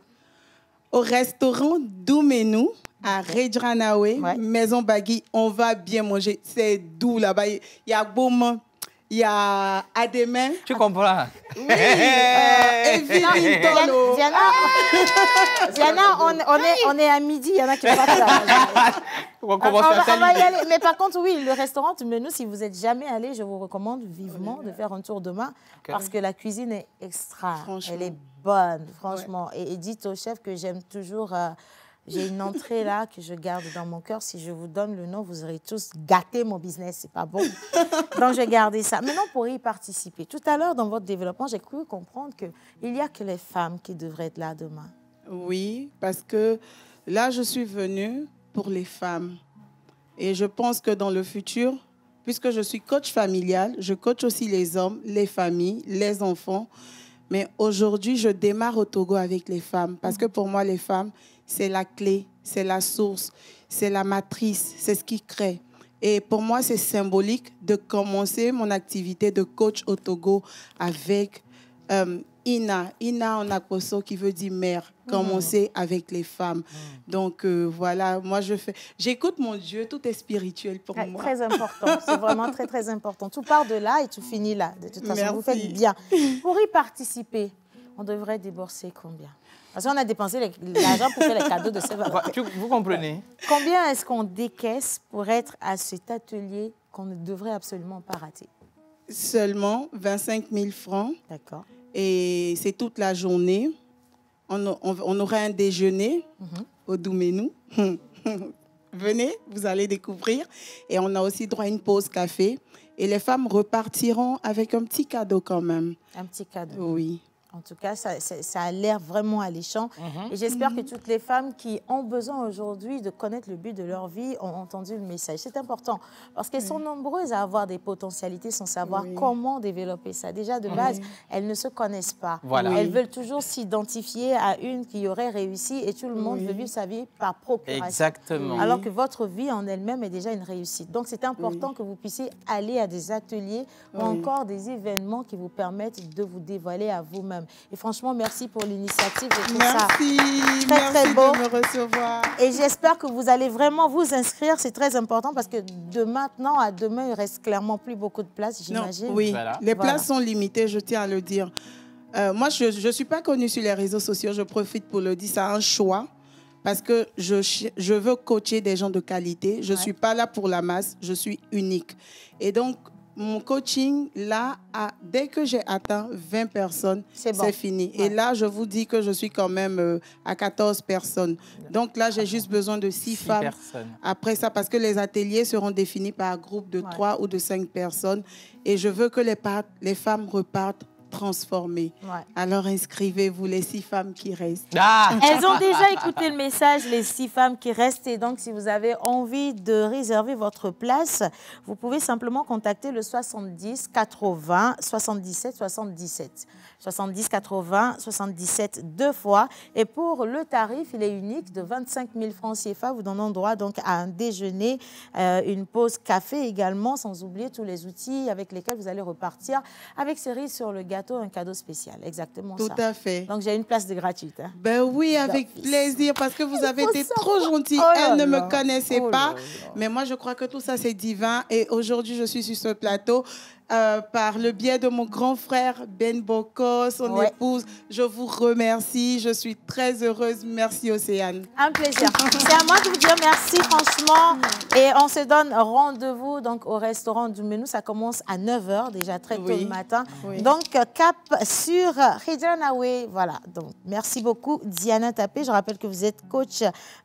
Au restaurant Doumenou, à Redranawe, Maison Bagui. On va bien manger. C'est doux là-bas. Il y a Beaumont. Il y a Ademain. Tu comprends? Oui. Diana, on est à midi. Il y en a qui partent là. On va y aller. Mais par contre, oui, le restaurant, mais nous, si vous n'êtes jamais allé, je vous recommande vivement de faire un tour demain parce que la cuisine est extra. Elle est bonne, franchement. Et dites au chef que j'aime toujours... J'ai une entrée là que je garde dans mon cœur. Si je vous donne le nom, vous aurez tous gâté mon business. C'est pas bon. Donc, j'ai gardé ça. Maintenant, pour y participer. Tout à l'heure, dans votre développement, j'ai cru comprendre qu'il n'y a que les femmes qui devraient être là demain. Oui, parce que là, je suis venue pour les femmes. Et je pense que dans le futur, puisque je suis coach familial, je coach aussi les hommes, les familles, les enfants. Mais aujourd'hui, je démarre au Togo avec les femmes. Parce que pour moi, les femmes... c'est la clé, c'est la source, c'est la matrice, c'est ce qui crée. Et pour moi, c'est symbolique de commencer mon activité de coach au Togo avec Ina en Akoso, qui veut dire mère, commencer avec les femmes. Donc voilà, moi j'écoute mon Dieu, tout est spirituel pour moi. Très important, c'est vraiment très très important. Tout part de là et tout finit là. De toute façon, Merci. vous faites bien. Pour y participer, on devrait débourser combien? Parce qu'on a dépensé l'argent pour faire les cadeaux de Saint-Valentin. Vous comprenez? Combien est-ce qu'on décaisse pour être à cet atelier qu'on ne devrait absolument pas rater? Seulement 25 000 francs. D'accord. Et c'est toute la journée. On aura un déjeuner au Douménou. Venez, vous allez découvrir. Et on a aussi droit à une pause café. Et les femmes repartiront avec un petit cadeau quand même. Un petit cadeau. Oui. En tout cas, ça a l'air vraiment alléchant. Et j'espère que toutes les femmes qui ont besoin aujourd'hui de connaître le but de leur vie ont entendu le message. C'est important parce qu'elles sont nombreuses à avoir des potentialités sans savoir comment développer ça. Déjà, de base, elles ne se connaissent pas. Voilà. Elles veulent toujours s'identifier à une qui aurait réussi et tout le monde veut vivre sa vie par procuration. Exactement. Alors que votre vie en elle-même est déjà une réussite. Donc, c'est important que vous puissiez aller à des ateliers ou encore des événements qui vous permettent de vous dévoiler à vous-même. Et franchement, merci pour l'initiative. Je trouve ça très beau. De me recevoir. Et j'espère que vous allez vraiment vous inscrire. C'est très important parce que de maintenant à demain, il ne reste clairement plus beaucoup de places, j'imagine. Oui, les places sont limitées, je tiens à le dire. Moi, je ne suis pas connue sur les réseaux sociaux. Je profite pour le dire. C'est un choix. Parce que je veux coacher des gens de qualité. Je ne suis pas là pour la masse. Je suis unique. Et donc, mon coaching, là, dès que j'ai atteint 20 personnes, c'est fini. Et là, je vous dis que je suis quand même à 14 personnes. Donc là, j'ai juste besoin de 6 femmes. Personnes. Après ça, parce que les ateliers seront définis par groupe de 3 ou de 5 personnes. Et je veux que les femmes repartent transformées. Alors inscrivez-vous, les 6 femmes qui restent. Elles ont déjà écouté le message, les 6 femmes qui restent. Et donc, si vous avez envie de réserver votre place, vous pouvez simplement contacter le 70 80 77 77. 70 80 77 2 fois. Et pour le tarif, il est unique de 25 000 francs CFA. Vous donnons droit donc à un déjeuner, une pause café également, sans oublier tous les outils avec lesquels vous allez repartir avec cerise sur le gâteau, un cadeau spécial. Exactement ça. Tout à fait. Donc, j'ai une place de gratuite. Hein. Ben oui, avec plaisir, parce que vous avez été trop gentils. Elle ne me connaissait pas, mais moi, je crois que tout ça, c'est divin. Et aujourd'hui, je suis sur ce plateau par le biais de mon grand frère Ben Boko, son épouse. Je vous remercie. Je suis très heureuse. Merci, Océane. Un plaisir. C'est à moi de vous dire merci, franchement. Et on se donne rendez-vous donc, au restaurant du Menu. Ça commence à 9h, déjà très tôt le matin. Donc, cap sur Hidjanawe. Voilà. Donc, merci beaucoup, Diana Tapé. Je rappelle que vous êtes coach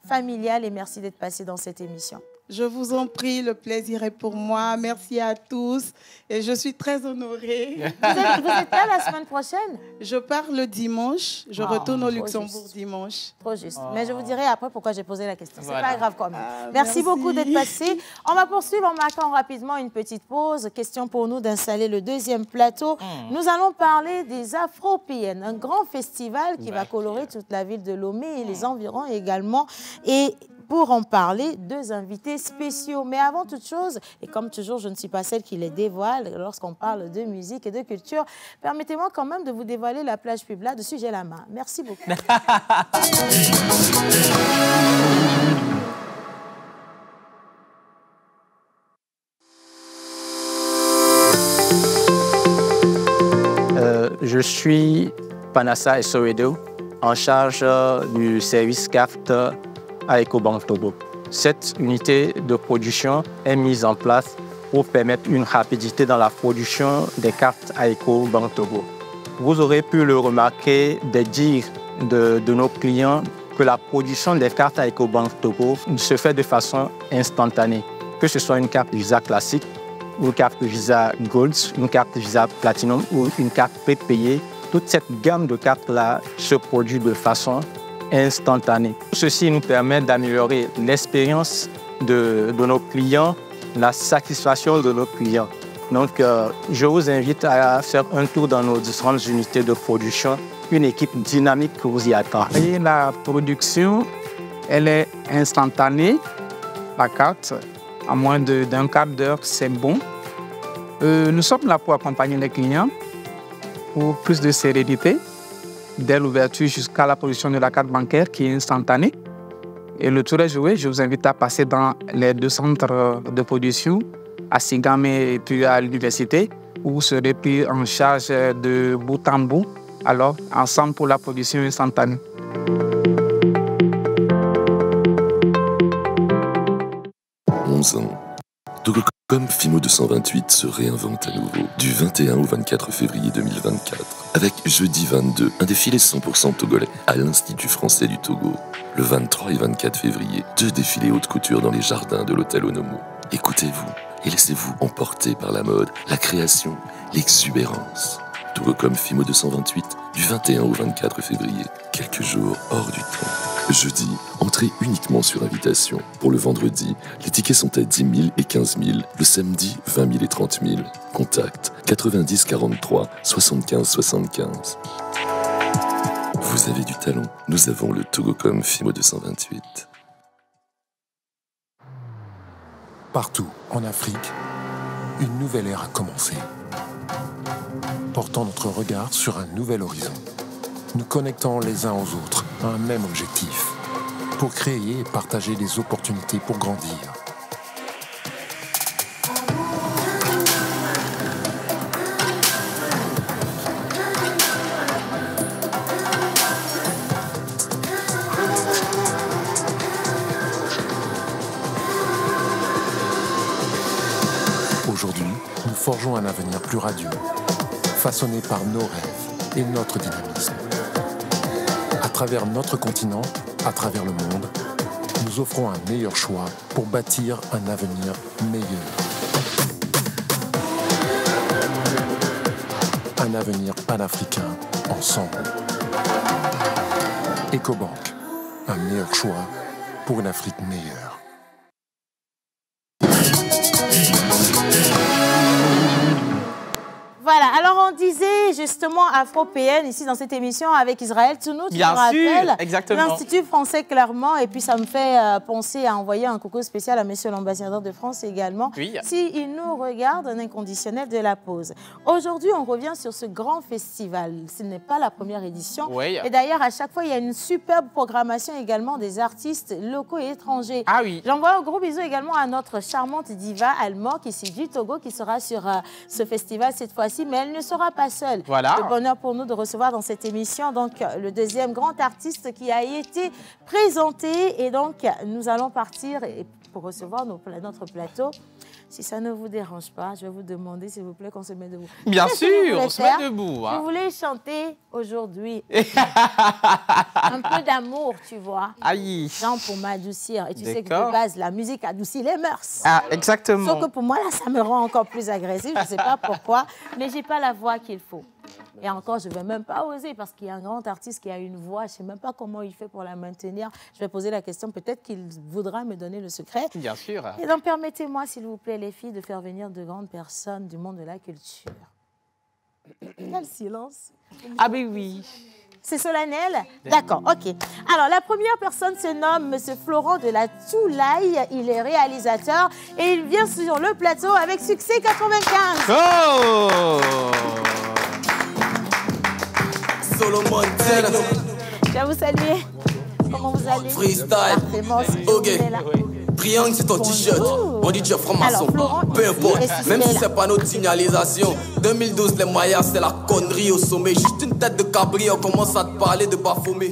familial et merci d'être passée dans cette émission. Je vous en prie, le plaisir est pour moi. Merci à tous. Et je suis très honorée. Vous êtes là la semaine prochaine? Je pars le dimanche. Je retourne au Luxembourg dimanche. Trop juste. Mais je vous dirai après pourquoi j'ai posé la question. C'est pas grave quand même. Merci beaucoup d'être passé. On va poursuivre en marquant rapidement une petite pause. Question pour nous d'installer le deuxième plateau. Nous allons parler des Afro-Piennes, un grand festival qui va colorer toute la ville de Lomé et les environs également. Et pour en parler, 2 invités spéciaux. Mais avant toute chose, et comme toujours, je ne suis pas celle qui les dévoile lorsqu'on parle de musique et de culture, permettez-moi quand même de vous dévoiler la plage pub là. Dessus, j'ai la main. Merci beaucoup. Je suis Panassa Sowedo, en charge du service carte à EcoBank Togo. Cette unité de production est mise en place pour permettre une rapidité dans la production des cartes à EcoBank Togo. Vous aurez pu le remarquer des dires de nos clients que la production des cartes à EcoBank Togo se fait de façon instantanée. Que ce soit une carte Visa classique, une carte Visa Gold, une carte Visa Platinum ou une carte prépayée, toute cette gamme de cartes-là se produit de façon instantanée. Ceci nous permet d'améliorer l'expérience de nos clients, la satisfaction de nos clients. Donc, je vous invite à faire un tour dans nos différentes unités de production, une équipe dynamique que vous y attend. Et la production Elle est instantanée, la carte. En moins d'un quart d'heure, c'est bon. Nous sommes là pour accompagner les clients pour plus de sérénité, dès l'ouverture jusqu'à la production de la carte bancaire qui est instantanée. Et le tour est joué. Je vous invite à passer dans les 2 centres de production, à Sigamé et puis à l'université, où vous serez pris en charge de bout en bout, alors ensemble pour la production instantanée. Togocom Fimo 228 se réinvente à nouveau du 21 au 24 février 2024 avec jeudi 22, un défilé 100% togolais à l'Institut français du Togo. Le 23 et 24 février, 2 défilés haute couture dans les jardins de l'hôtel Onomo. Écoutez-vous et laissez-vous emporter par la mode, la création, l'exubérance. Togocom Fimo 228 du 21 au 24 février, quelques jours hors du temps. Jeudi, entrée uniquement sur invitation. Pour le vendredi, les tickets sont à 10 000 et 15 000. Le samedi, 20 000 et 30 000. Contact 90 43 75 75. Vous avez du talent, nous avons le Togocom Fimo 228. Partout en Afrique, une nouvelle ère a commencé. Portant notre regard sur un nouvel horizon. Nous connectons les uns aux autres à un même objectif, pour créer et partager des opportunités pour grandir. Aujourd'hui, nous forgeons un avenir plus radieux, façonné par nos rêves et notre dynamisme. À travers notre continent, à travers le monde, nous offrons un meilleur choix pour bâtir un avenir meilleur. Un avenir panafricain, ensemble. Ecobank, un meilleur choix pour une Afrique meilleure. Voilà, alors on disait justement afro-PN ici dans cette émission avec Israël Tounou, tu te rappelles, l'Institut français clairement, et puis ça me fait penser à envoyer un coucou spécial à monsieur l'ambassadeur de France également, s'il nous regarde, un inconditionnel de la pause. Aujourd'hui, on revient sur ce grand festival, ce n'est pas la première édition, et d'ailleurs à chaque fois il y a une superbe programmation également des artistes locaux et étrangers. Ah oui. J'envoie un gros bisou également à notre charmante diva Almor qui est du Togo, qui sera sur ce festival cette fois-ci. Mais elle ne sera pas seule. Voilà. Le bonheur pour nous de recevoir dans cette émission donc le deuxième grand artiste qui a été présenté. Et donc, nous allons partir pour recevoir notre plateau. Si ça ne vous dérange pas, je vais vous demander, s'il vous plaît, qu'on se met debout. Bien sûr, on se met debout. Hein. Je voulais chanter aujourd'hui un peu d'amour, tu vois. Aïe. Genre pour m'adoucir. Et tu sais que de base, la musique adoucit les mœurs. Ah, exactement. Sauf que pour moi, là, ça me rend encore plus agressive. Je ne sais pas pourquoi, mais je n'ai pas la voix qu'il faut. Et encore, je ne vais même pas oser parce qu'il y a un grand artiste qui a une voix. Je ne sais même pas comment il fait pour la maintenir. Je vais poser la question. Peut-être qu'il voudra me donner le secret. Bien sûr. Et donc, permettez-moi, s'il vous plaît, les filles, de faire venir de grandes personnes du monde de la culture. Quel silence. Ah ben oui. C'est solennel? D'accord, ok. Alors, la première personne se nomme M. Florent de la Toulaye. Il est réalisateur et il vient sur le plateau avec Succès 95. Oh! Je vais vous saluer. Comment vous allez? Freestyle. Ok. Triangle, c'est ton t-shirt. On dit tu es franc-maçon. Peu importe, même si c'est pas notre signalisation. 2012, les Mayas, c'est la connerie au sommet. Juste une tête de cabri, on commence à te parler de Baphomet.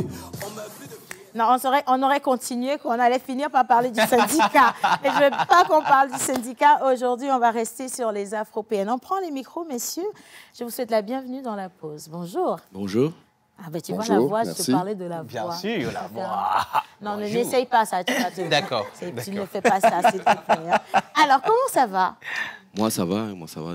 Non, on aurait continué, qu'on allait finir par parler du syndicat. Et je ne veux pas qu'on parle du syndicat. Aujourd'hui, on va rester sur les afro-PN. On prend les micros, messieurs. Je vous souhaite la bienvenue dans la pause. Bonjour. Bonjour. Ah ben tu vois la voix, je te parlais de la voix. Bien sûr, la voix. Non, ne n'essaye pas ça. D'accord. Tu ne fais pas ça, s'il te plaît. Alors, comment ça va? Moi, ça va.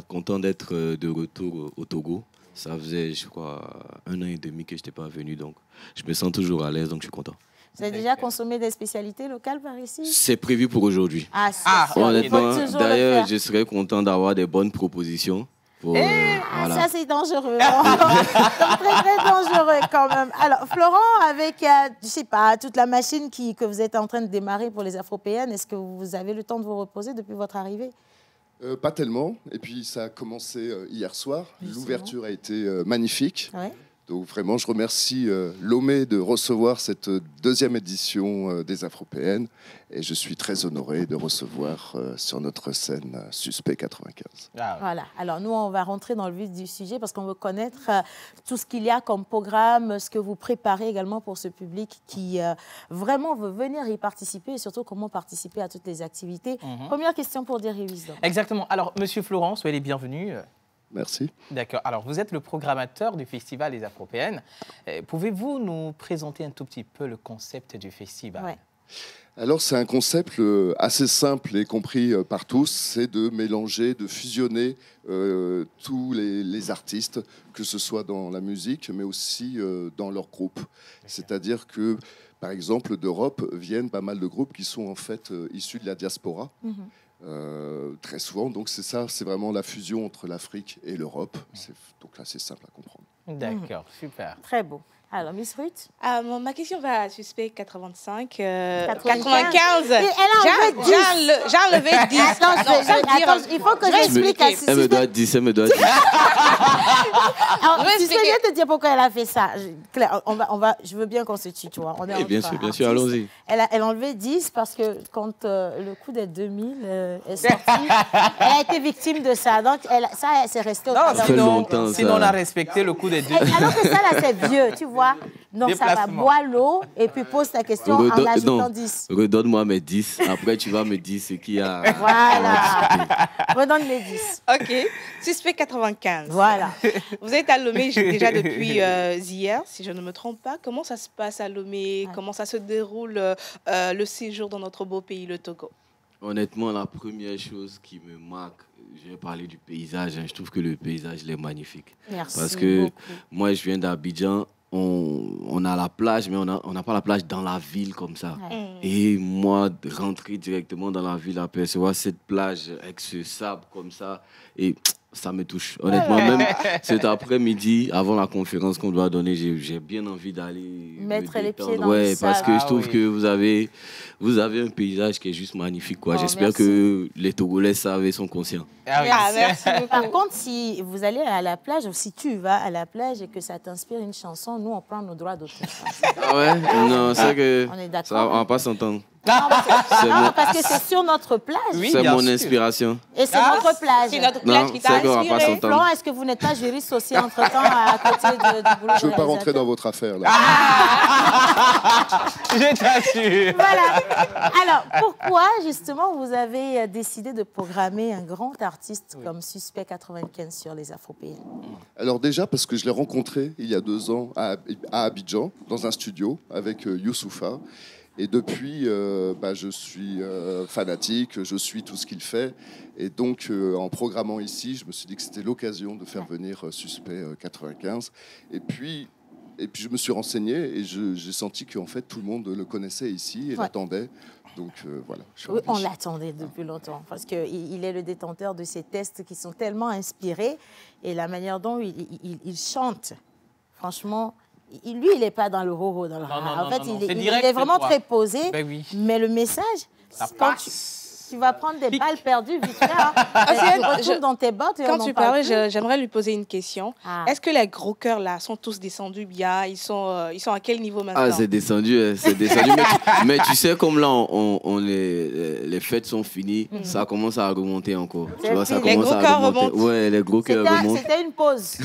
Content d'être de retour au Togo. Ça faisait, je crois, 1 an et demi que je n'étais pas venu, donc je me sens toujours à l'aise, donc je suis content. Vous avez déjà consommé des spécialités locales par ici? C'est prévu pour aujourd'hui. Ah, honnêtement, d'ailleurs, je serais content d'avoir des bonnes propositions. Voilà. Ça, c'est dangereux. Donc, très, très dangereux quand même. Alors, Florent, avec, je sais pas, toute la machine que vous êtes en train de démarrer pour les Afropéennes, est-ce que vous avez le temps de vous reposer depuis votre arrivée? Pas tellement. Et puis, ça a commencé hier soir. L'ouverture a été magnifique. Ouais. Donc, vraiment, je remercie Lomé de recevoir cette deuxième édition des Afropéennes. Et je suis très honoré de recevoir sur notre scène Suspect 95. Voilà. Alors, nous, on va rentrer dans le vif du sujet parce qu'on veut connaître tout ce qu'il y a comme programme, ce que vous préparez également pour ce public qui vraiment veut venir y participer et surtout comment participer à toutes les activités. Première question pour Derry Wisdom. Exactement. Alors, Monsieur Florent, soyez les bienvenus. Merci. D'accord. Alors, vous êtes le programmateur du Festival des Afropéennes. Pouvez-vous nous présenter un tout petit peu le concept du festival? Alors, c'est un concept assez simple et compris par tous. C'est de mélanger, de fusionner tous les artistes, que ce soit dans la musique, mais aussi dans leur groupe. C'est-à-dire que, par exemple, d'Europe viennent pas mal de groupes qui sont en fait issus de la diaspora. Très souvent, donc c'est ça, c'est vraiment la fusion entre l'Afrique et l'Europe. Donc là, c'est simple à comprendre. D'accord, super. Très beau. Alors, Miss Ruth? Ma question va à Suspect 85. 95. J'ai enlevé 10. Attends, il faut que j'explique à Suspect. Elle me doit 10, elle me doit 10. Alors, Suspect, je vais te dire pourquoi elle a fait ça. Claire, je veux bien qu'on se tutoie. On est bien sûr, allons-y. Elle a enlevé 10 parce que quand le coup des 2000 est sorti, elle a été victime de ça. Donc, ça, c'est resté au sinon, on a respecté le coup des 2000. Alors que ça, là, c'est vieux, tu vois. Donc, ça va boire l'eau et puis pose ta question en ajoutant 10. Redonne-moi mes 10. Après, tu vas me dire ce qu'il y a. Voilà. Redonne les 10. OK. Suspect 95. Voilà. Vous êtes à Lomé déjà depuis hier, si je ne me trompe pas. Comment ça se passe à Lomé? Comment ça se déroule le séjour dans notre beau pays, le Togo? Honnêtement, la première chose qui me marque, je vais parler du paysage. Je trouve que le paysage il est magnifique. Merci Parce que beaucoup. moi, je viens d'Abidjan. On a la plage, mais on n'a pas la plage dans la ville comme ça. Et moi, rentrer directement dans la ville, apercevoir cette plage avec ce sable comme ça, et ça me touche. Honnêtement, même cet après-midi, avant la conférence qu'on doit donner, j'ai bien envie d'aller mettre les pieds dans le sable. Parce que je trouve que vous avez un paysage qui est juste magnifique. J'espère que les Togolais savent et sont conscients. Merci beaucoup. Par contre, si vous allez à la plage, ou si tu vas à la plage et que ça t'inspire une chanson, nous, on prend nos droits d'auteur. Non, c'est que on est d'accord. Ça, on va pas s'entendre. Parce que c'est sur notre plage. C'est mon inspiration. Et c'est notre plage. C'est notre plage qui t'a inspiré. Florent, est-ce que vous n'êtes pas juriste aussi entre-temps à côté du boulot? Je ne veux pas rentrer dans votre affaire, là. Je t'assure. Voilà. Alors, pourquoi, justement, vous avez décidé de programmer un grand artiste comme Suspect 95 sur les Afropéennes? Alors déjà, parce que je l'ai rencontré il y a 2 ans à Abidjan, dans un studio, avec Youssoufa. Et depuis, je suis fanatique, je suis tout ce qu'il fait. Et donc, en programmant ici, je me suis dit que c'était l'occasion de faire venir Suspect 95. Et puis, je me suis renseigné et j'ai senti qu'en fait, tout le monde le connaissait ici et l'attendait. Donc, voilà. Oui, on l'attendait depuis longtemps parce qu'il est le détenteur de ces textes qui sont tellement inspirés. Et la manière dont il chante, franchement... Lui, il n'est pas dans le ho-ho. En fait, il est vraiment très posé. Ben oui. Mais le message, quand tu vas prendre des balles perdues vite fait, tu retournes dans tes bottes. Quand tu parlais, j'aimerais lui poser une question. Est-ce que les gros cœurs là sont tous descendus bien? Ils sont à quel niveau maintenant? C'est descendu, c'est descendu. mais tu sais, comme là, les fêtes sont finies, ça commence à remonter encore. Tu vois, ça commence à remonter. Ouais, les gros cœurs remontent. C'était une pause.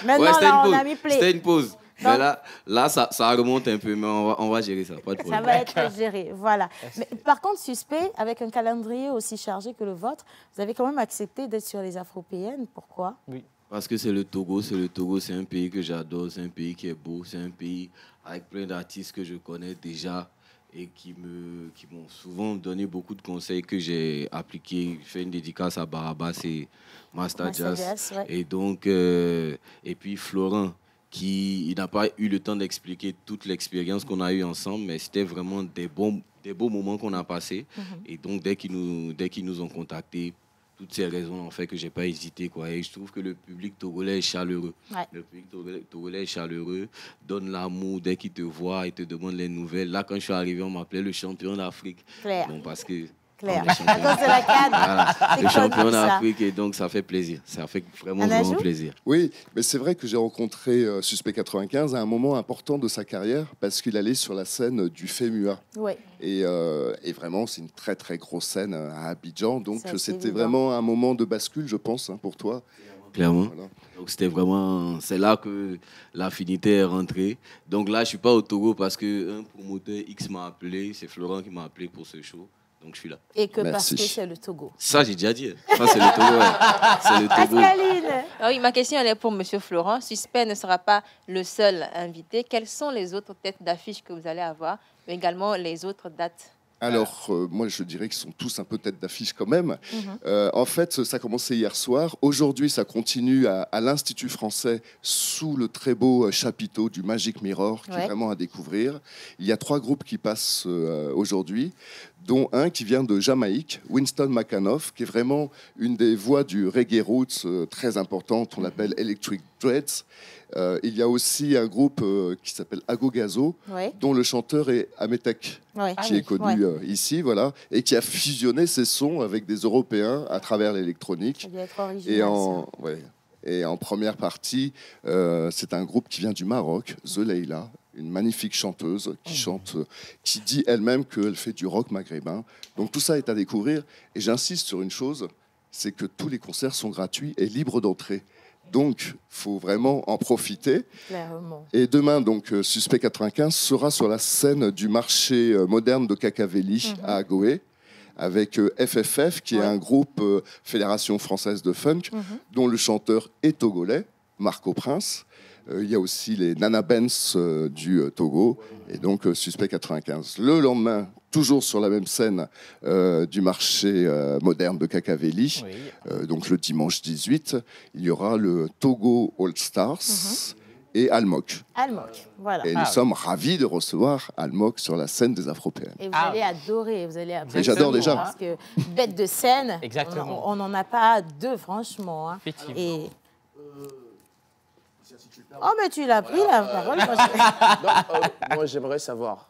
Maintenant, là, on a mis play. C'était une pause. Mais là ça remonte un peu, mais on va gérer ça, pas de problème. Ça va être géré, voilà. Mais, par contre, Suspect, avec un calendrier aussi chargé que le vôtre, vous avez quand même accepté d'être sur les Afropéennes. Pourquoi? Oui. Parce que c'est le Togo, c'est un pays que j'adore, c'est un pays qui est beau, c'est un pays avec plein d'artistes que je connais déjà et qui m'ont souvent donné beaucoup de conseils que j'ai appliqués. Je fais une dédicace à Barabas et Master Jazz. Ouais. Et donc, et puis Florent, il n'a pas eu le temps d'expliquer toute l'expérience qu'on a eue ensemble, mais c'était vraiment des beaux moments qu'on a passés. Et donc, dès qu'ils nous ont contactés, toutes ces raisons ont fait que j'ai pas hésité, quoi. Et je trouve que le public togolais est chaleureux. Ouais. Le public togolais est chaleureux, donne l'amour dès qu'il te voit, il te demande les nouvelles. Là, quand je suis arrivé, on m'appelait le champion d'Afrique. Claire. Bon, parce que Claire. À cause de la canne. Voilà, le C'est champion connu, ça. d'Afrique, et donc ça fait plaisir. Ça fait vraiment plaisir. Oui, mais c'est vrai que j'ai rencontré Suspect 95 à un moment important de sa carrière parce qu'il allait sur la scène du FEMUA. Oui. Et vraiment, c'est une très très grosse scène à Abidjan. Donc c'était évident. vraiment un moment de bascule, je pense, hein, pour toi. Clairement. Voilà. Donc c'était vraiment, c'est là que l'affinité est rentrée. Donc là, je suis pas au Togo parce que un promoteur X m'a appelé, c'est Florent qui m'a appelé pour ce show. Donc je suis là. Et que parce que c'est le Togo. Ça, j'ai déjà dit. Ça, c'est le Togo. Ouais. C'est le Togo. Pascaline. Ah oui, ma question elle est pour Monsieur Florent. Suspect ne sera pas le seul invité. Quelles sont les autres têtes d'affiche que vous allez avoir, mais également les autres dates? Alors, moi, je dirais qu'ils sont tous un peu tête d'affiche quand même. En fait, ça a commencé hier soir. Aujourd'hui, ça continue à l'Institut français sous le très beau chapiteau du Magic Mirror, qui est vraiment à découvrir. Il y a 3 groupes qui passent aujourd'hui, dont un qui vient de Jamaïque, Winston McAnuff, qui est vraiment une des voix du reggae roots très importante. On l'appelle Electric Dreads. Il y a aussi un groupe qui s'appelle Agogazo, dont le chanteur est Ametek, qui est connu ici, voilà, et qui a fusionné ses sons avec des Européens à travers l'électronique. Ça doit être original, Et en première partie, c'est un groupe qui vient du Maroc, The Leila, une magnifique chanteuse qui chante, qui dit elle-même qu'elle fait du rock maghrébin. Donc tout ça est à découvrir. Et j'insiste sur une chose, c'est que tous les concerts sont gratuits et libres d'entrée. Donc, il faut vraiment en profiter. Clairement. Et demain, donc, Suspect 95 sera sur la scène du marché moderne de Cacavelli à Agoé, avec FFF, qui est un groupe Fédération Française de Funk, dont le chanteur est togolais, Marco Prince. Il y a aussi les Nana Benz du Togo, et donc Suspect 95. Le lendemain, toujours sur la même scène du marché moderne de Cacavelli, donc le dimanche 18, il y aura le Togo All Stars et Almok. Almok, voilà. Et nous sommes ravis de recevoir Almok sur la scène des Afropéennes. Et vous allez adorer, vous allez apprécier. J'adore déjà. Parce que bête de scène, on n'en a pas deux, franchement. Hein. Effectivement. Et... Oh, mais tu l'as pris, la parole. Moi, j'aimerais savoir,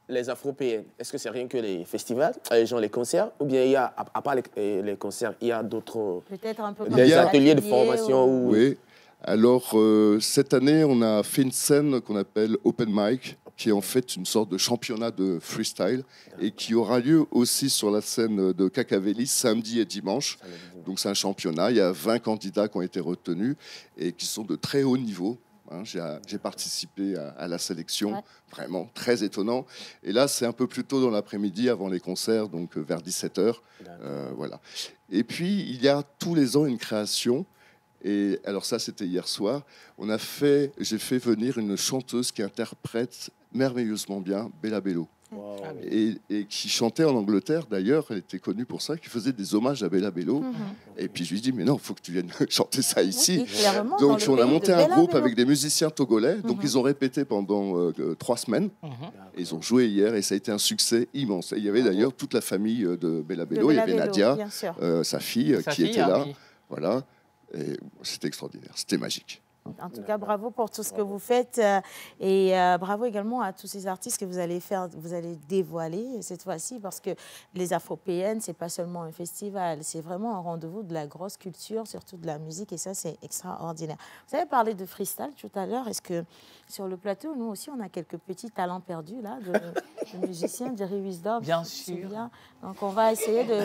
les Afropéennes, est-ce que c'est rien que les festivals, genre les concerts, ou bien il y a, à part les concerts, il y a d'autres... Peut-être un peu comme des ateliers de formation ou... Oui. Alors, cette année, on a fait une scène qu'on appelle Open Mic, qui est en fait une sorte de championnat de freestyle et qui aura lieu aussi sur la scène de Cacavelli samedi et dimanche. Donc, c'est un championnat. Il y a 20 candidats qui ont été retenus et qui sont de très haut niveau. Hein, j'ai participé à la sélection, vraiment très étonnant. Et là, c'est un peu plus tôt dans l'après-midi, avant les concerts, donc vers 17h. Voilà. Et puis, il y a tous les ans une création. Et alors ça, c'était hier soir. J'ai fait venir une chanteuse qui interprète merveilleusement bien Bella Bello. Wow. Et qui chantait en Angleterre, d'ailleurs, elle était connue pour ça, qui faisait des hommages à Bella Bello. Et puis je lui dis, mais non, il faut que tu viennes chanter ça ici. Donc on a monté un groupe avec des musiciens togolais, donc ils ont répété pendant 3 semaines. Et ils ont joué hier et ça a été un succès immense. Et il y avait d'ailleurs toute la famille de Bella Bello, il y avait Nadia, sa fille, qui était là. Oui. Voilà. Et c'était extraordinaire, c'était magique. En tout cas, bravo pour tout ce que vous faites et bravo également à tous ces artistes que vous allez dévoiler cette fois-ci parce que les Afropéennes, c'est pas seulement un festival, c'est vraiment un rendez-vous de la grosse culture, surtout de la musique et ça, c'est extraordinaire. Vous avez parlé de freestyle tout à l'heure. Est-ce que sur le plateau, nous aussi, on a quelques petits talents perdus là, de musiciens, Jerry Wisdom? Bien sûr. Donc, on va essayer de...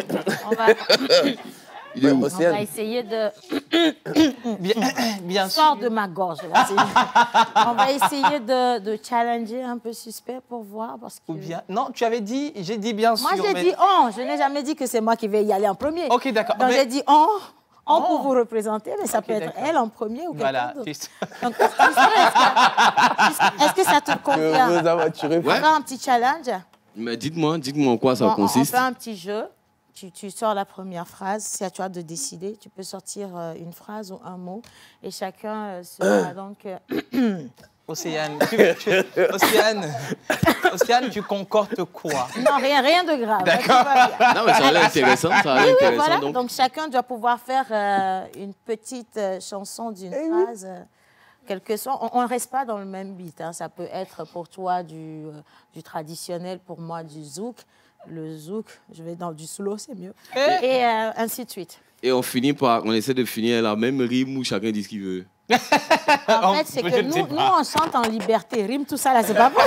Il est où? On va essayer de... bien Sors de ma gorge. Là, on va essayer de challenger un peu Suspect pour voir. Parce que... Ou bien... Non, tu avais dit, j'ai dit bien sûr. Moi, j'ai dit on. Je n'ai jamais dit que c'est moi qui vais y aller en premier. Ok, d'accord. Donc, j'ai dit on pour vous représenter, mais ça peut être elle en premier ou quelqu'un d'autre. Donc, est-ce que ça te convient? On va un petit challenge. Mais dites-moi en quoi ça consiste. On fait un petit jeu. Tu sors la première phrase, c'est à toi de décider. Tu peux sortir une phrase ou un mot et chacun sera donc Océane, tu concordes quoi? Non, rien de grave. D'accord. Non, mais ça a l'air intéressant. Ça a l'air intéressant, voilà. donc. Donc, chacun doit pouvoir faire une petite chanson d'une phrase. Quel que soit. On ne reste pas dans le même beat. Hein. Ça peut être pour toi du traditionnel, pour moi du zouk. Le zouk, je vais dans du slow, c'est mieux. Et ainsi de suite. Et on essaie de finir la même rime où chacun dit ce qu'il veut. En fait, c'est que nous, on chante en liberté. Rime, tout ça, là, c'est pas bon.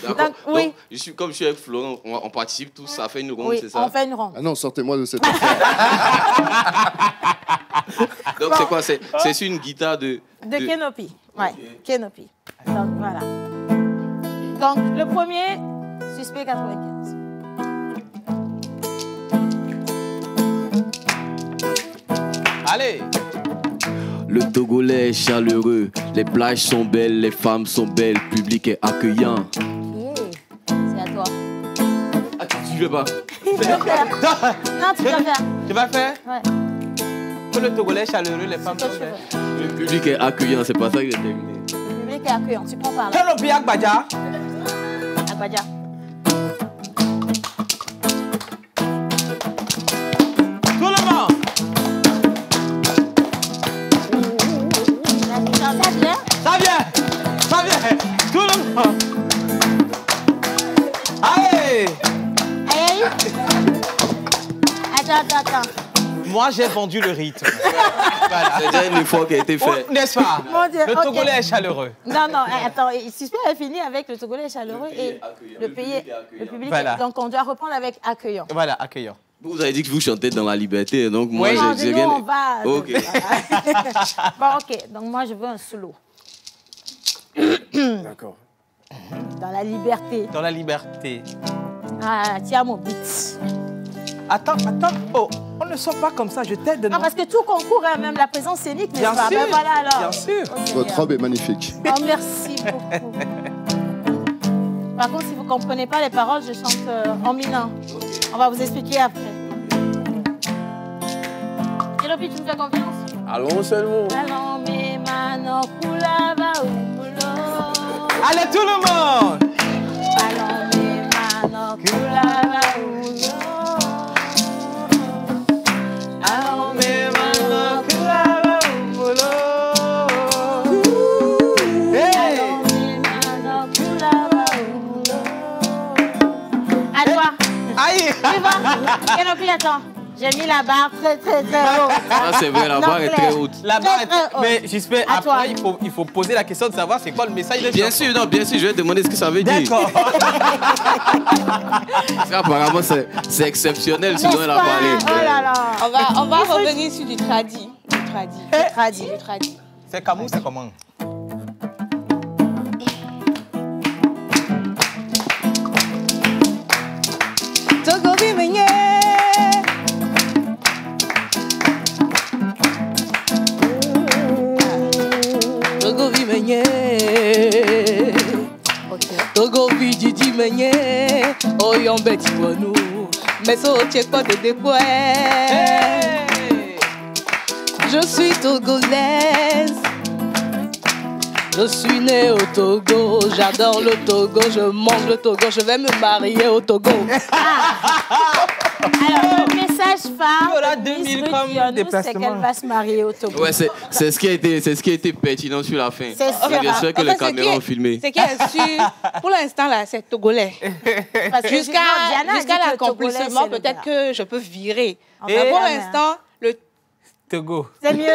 Donc, oui. Comme je suis avec Florent, on participe tous, ça fait une ronde, c'est ça? On fait une ronde. Ah non, sortez-moi de cette affaire. Donc, c'est quoi? C'est sur une guitare de Kenopi. Ouais, Kenopi. Donc, voilà. Donc, le premier, Suspect 95. Allez! Le Togolais est chaleureux, les plages sont belles, les femmes sont belles, le public est accueillant. C'est à toi. Ah, tu veux pas? Tu peux faire. Non, tu peux faire. Tu vas faire? Ouais. Que le Togolais est chaleureux, les femmes sont belles. Le public est accueillant, c'est pas ça que j'ai terminé. Le public est accueillant, tu prends par là. Kenopi Agbaja. Agbaja. Tout le monde. Ça vient, tout le monde. Allez. Allez. Attends. Moi, j'ai vendu le rythme. Voilà. C'est déjà un effort qui a été fait. N'est-ce pas? Mon Dieu, le Togolais est chaleureux. Non, attends. Suspect a fini avec le Togolais est chaleureux et le public. Voilà. Donc, on doit reprendre avec accueillant. Voilà, accueillant. Vous avez dit que vous chantez dans la liberté, donc moi j'ai nous, on va. Ok. Bon, ok. Donc, moi, je veux un solo. D'accord. Dans la liberté. Dans la liberté. Ah, tiens mon beat. Attends. Oh, on ne sort pas comme ça, je t'aide. Non, parce que tout concourt, hein, même la présence scénique, n'est-ce pas? Bien sûr, voilà, alors. bien sûr. Votre robe est magnifique. Oh, merci beaucoup. Par contre, si vous ne comprenez pas les paroles, je chante en minant. On va vous expliquer après. Kenopi, tu me fais confiance? Allons seulement. Allons, mais maintenant, Koulaba ou Moulo. Allez, tout le monde. Allons, mais maintenant, Koulaba ou Moulo. Allons, mais maintenant, Koulaba ou Moulo. Allons, mais maintenant, Koulaba ou Moulo. À toi. Aïe. Tu vas? Kenopi, attends. J'ai mis la barre très haute. Ah, c'est vrai, la barre est très haute. La barre est très haute. Mais j'espère, À toi. après, il faut poser la question de savoir c'est quoi le message de Bien sûr, je vais demander ce que ça veut dire. D'accord. Apparemment, c'est exceptionnel ce dont elle a parlé. Oh là là. On va revenir sur du tradi. Du tradi. C'est Camou, c'est comment? Togo Bimenye. Togo Bimenye. Togo Bididi Menye. Oyon Beti Wonu. Mais so check pas de dépôt. Je suis togolaise. Je suis née au Togo, j'adore le Togo, je mange le Togo, je vais me marier au Togo. Alors, le message phare de 2000 Miss comme Ruth Yonou, c'est déplacement. qu'elle va se marier au Togo. Ouais, c'est ce qui a été pertinent sur la fin. C'est sûr. Bien sûr que les caméras ont filmé. C'est qui est sûr, pour l'instant, là, c'est Togolais. Jusqu'à l'accomplissement, peut-être que je peux virer. Mais pour l'instant, le Togo. C'est mieux.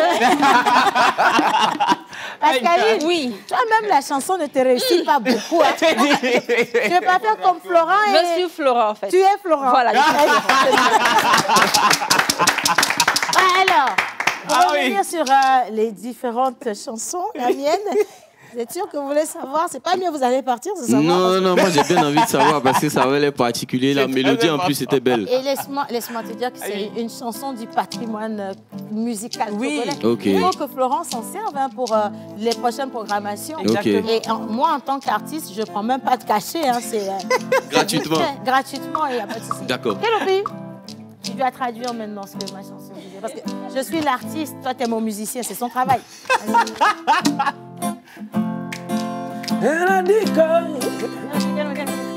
Pascaline, oui. Toi-même, la chanson ne te réussit pas beaucoup. Hein. Tu ne veux pas faire comme Florent et... Je suis Florent, en fait. Tu es Florent. Voilà. Alors, pour revenir sur les différentes chansons, la mienne... Vous êtes sûr que vous voulez savoir? C'est pas mieux, vous allez partir sans savoir. Non, moi j'ai bien envie de savoir parce que ça avait l'air particulier. La mélodie en plus était belle. Et laisse-moi te dire que c'est une chanson du patrimoine musical togolais. Ok. Il faut que Florent s'en serve pour les prochaines programmations. Ok. Et moi, en tant qu'artiste, je ne prends même pas de cachet. Hein, c'est Gratuitement. Gratuitement, il n'y a pas de souci. D'accord. Kenopi, tu dois traduire maintenant ce que ma chanson disait. Parce que je suis l'artiste, toi, tu es mon musicien, c'est son travail. Elle a dit que...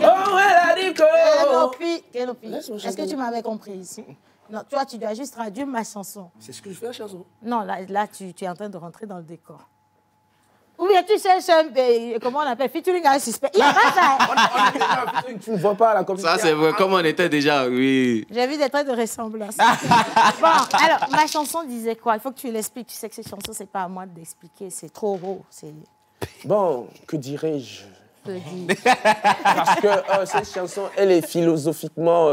Oh, elle a dit que... Kénopi, est-ce que tu m'avais compris ici? Non, toi, tu dois juste traduire ma chanson. C'est ce que je fais la chanson. Non, là tu es en train de rentrer dans le décor. Ou bien tu cherches un peu, comment on appelle, featuring un suspect. Il n'y a pas ça. Tu ne vois pas là comme ça. Ça, c'est vrai. Comme on était déjà, oui. J'ai vu des traits de ressemblance. Bon, alors, ma chanson disait quoi? Il faut que tu l'expliques. Tu sais que cette chanson, ce n'est pas à moi de l'expliquer. C'est trop haut. Bon, que dirais-je? Parce que cette chanson, elle est philosophiquement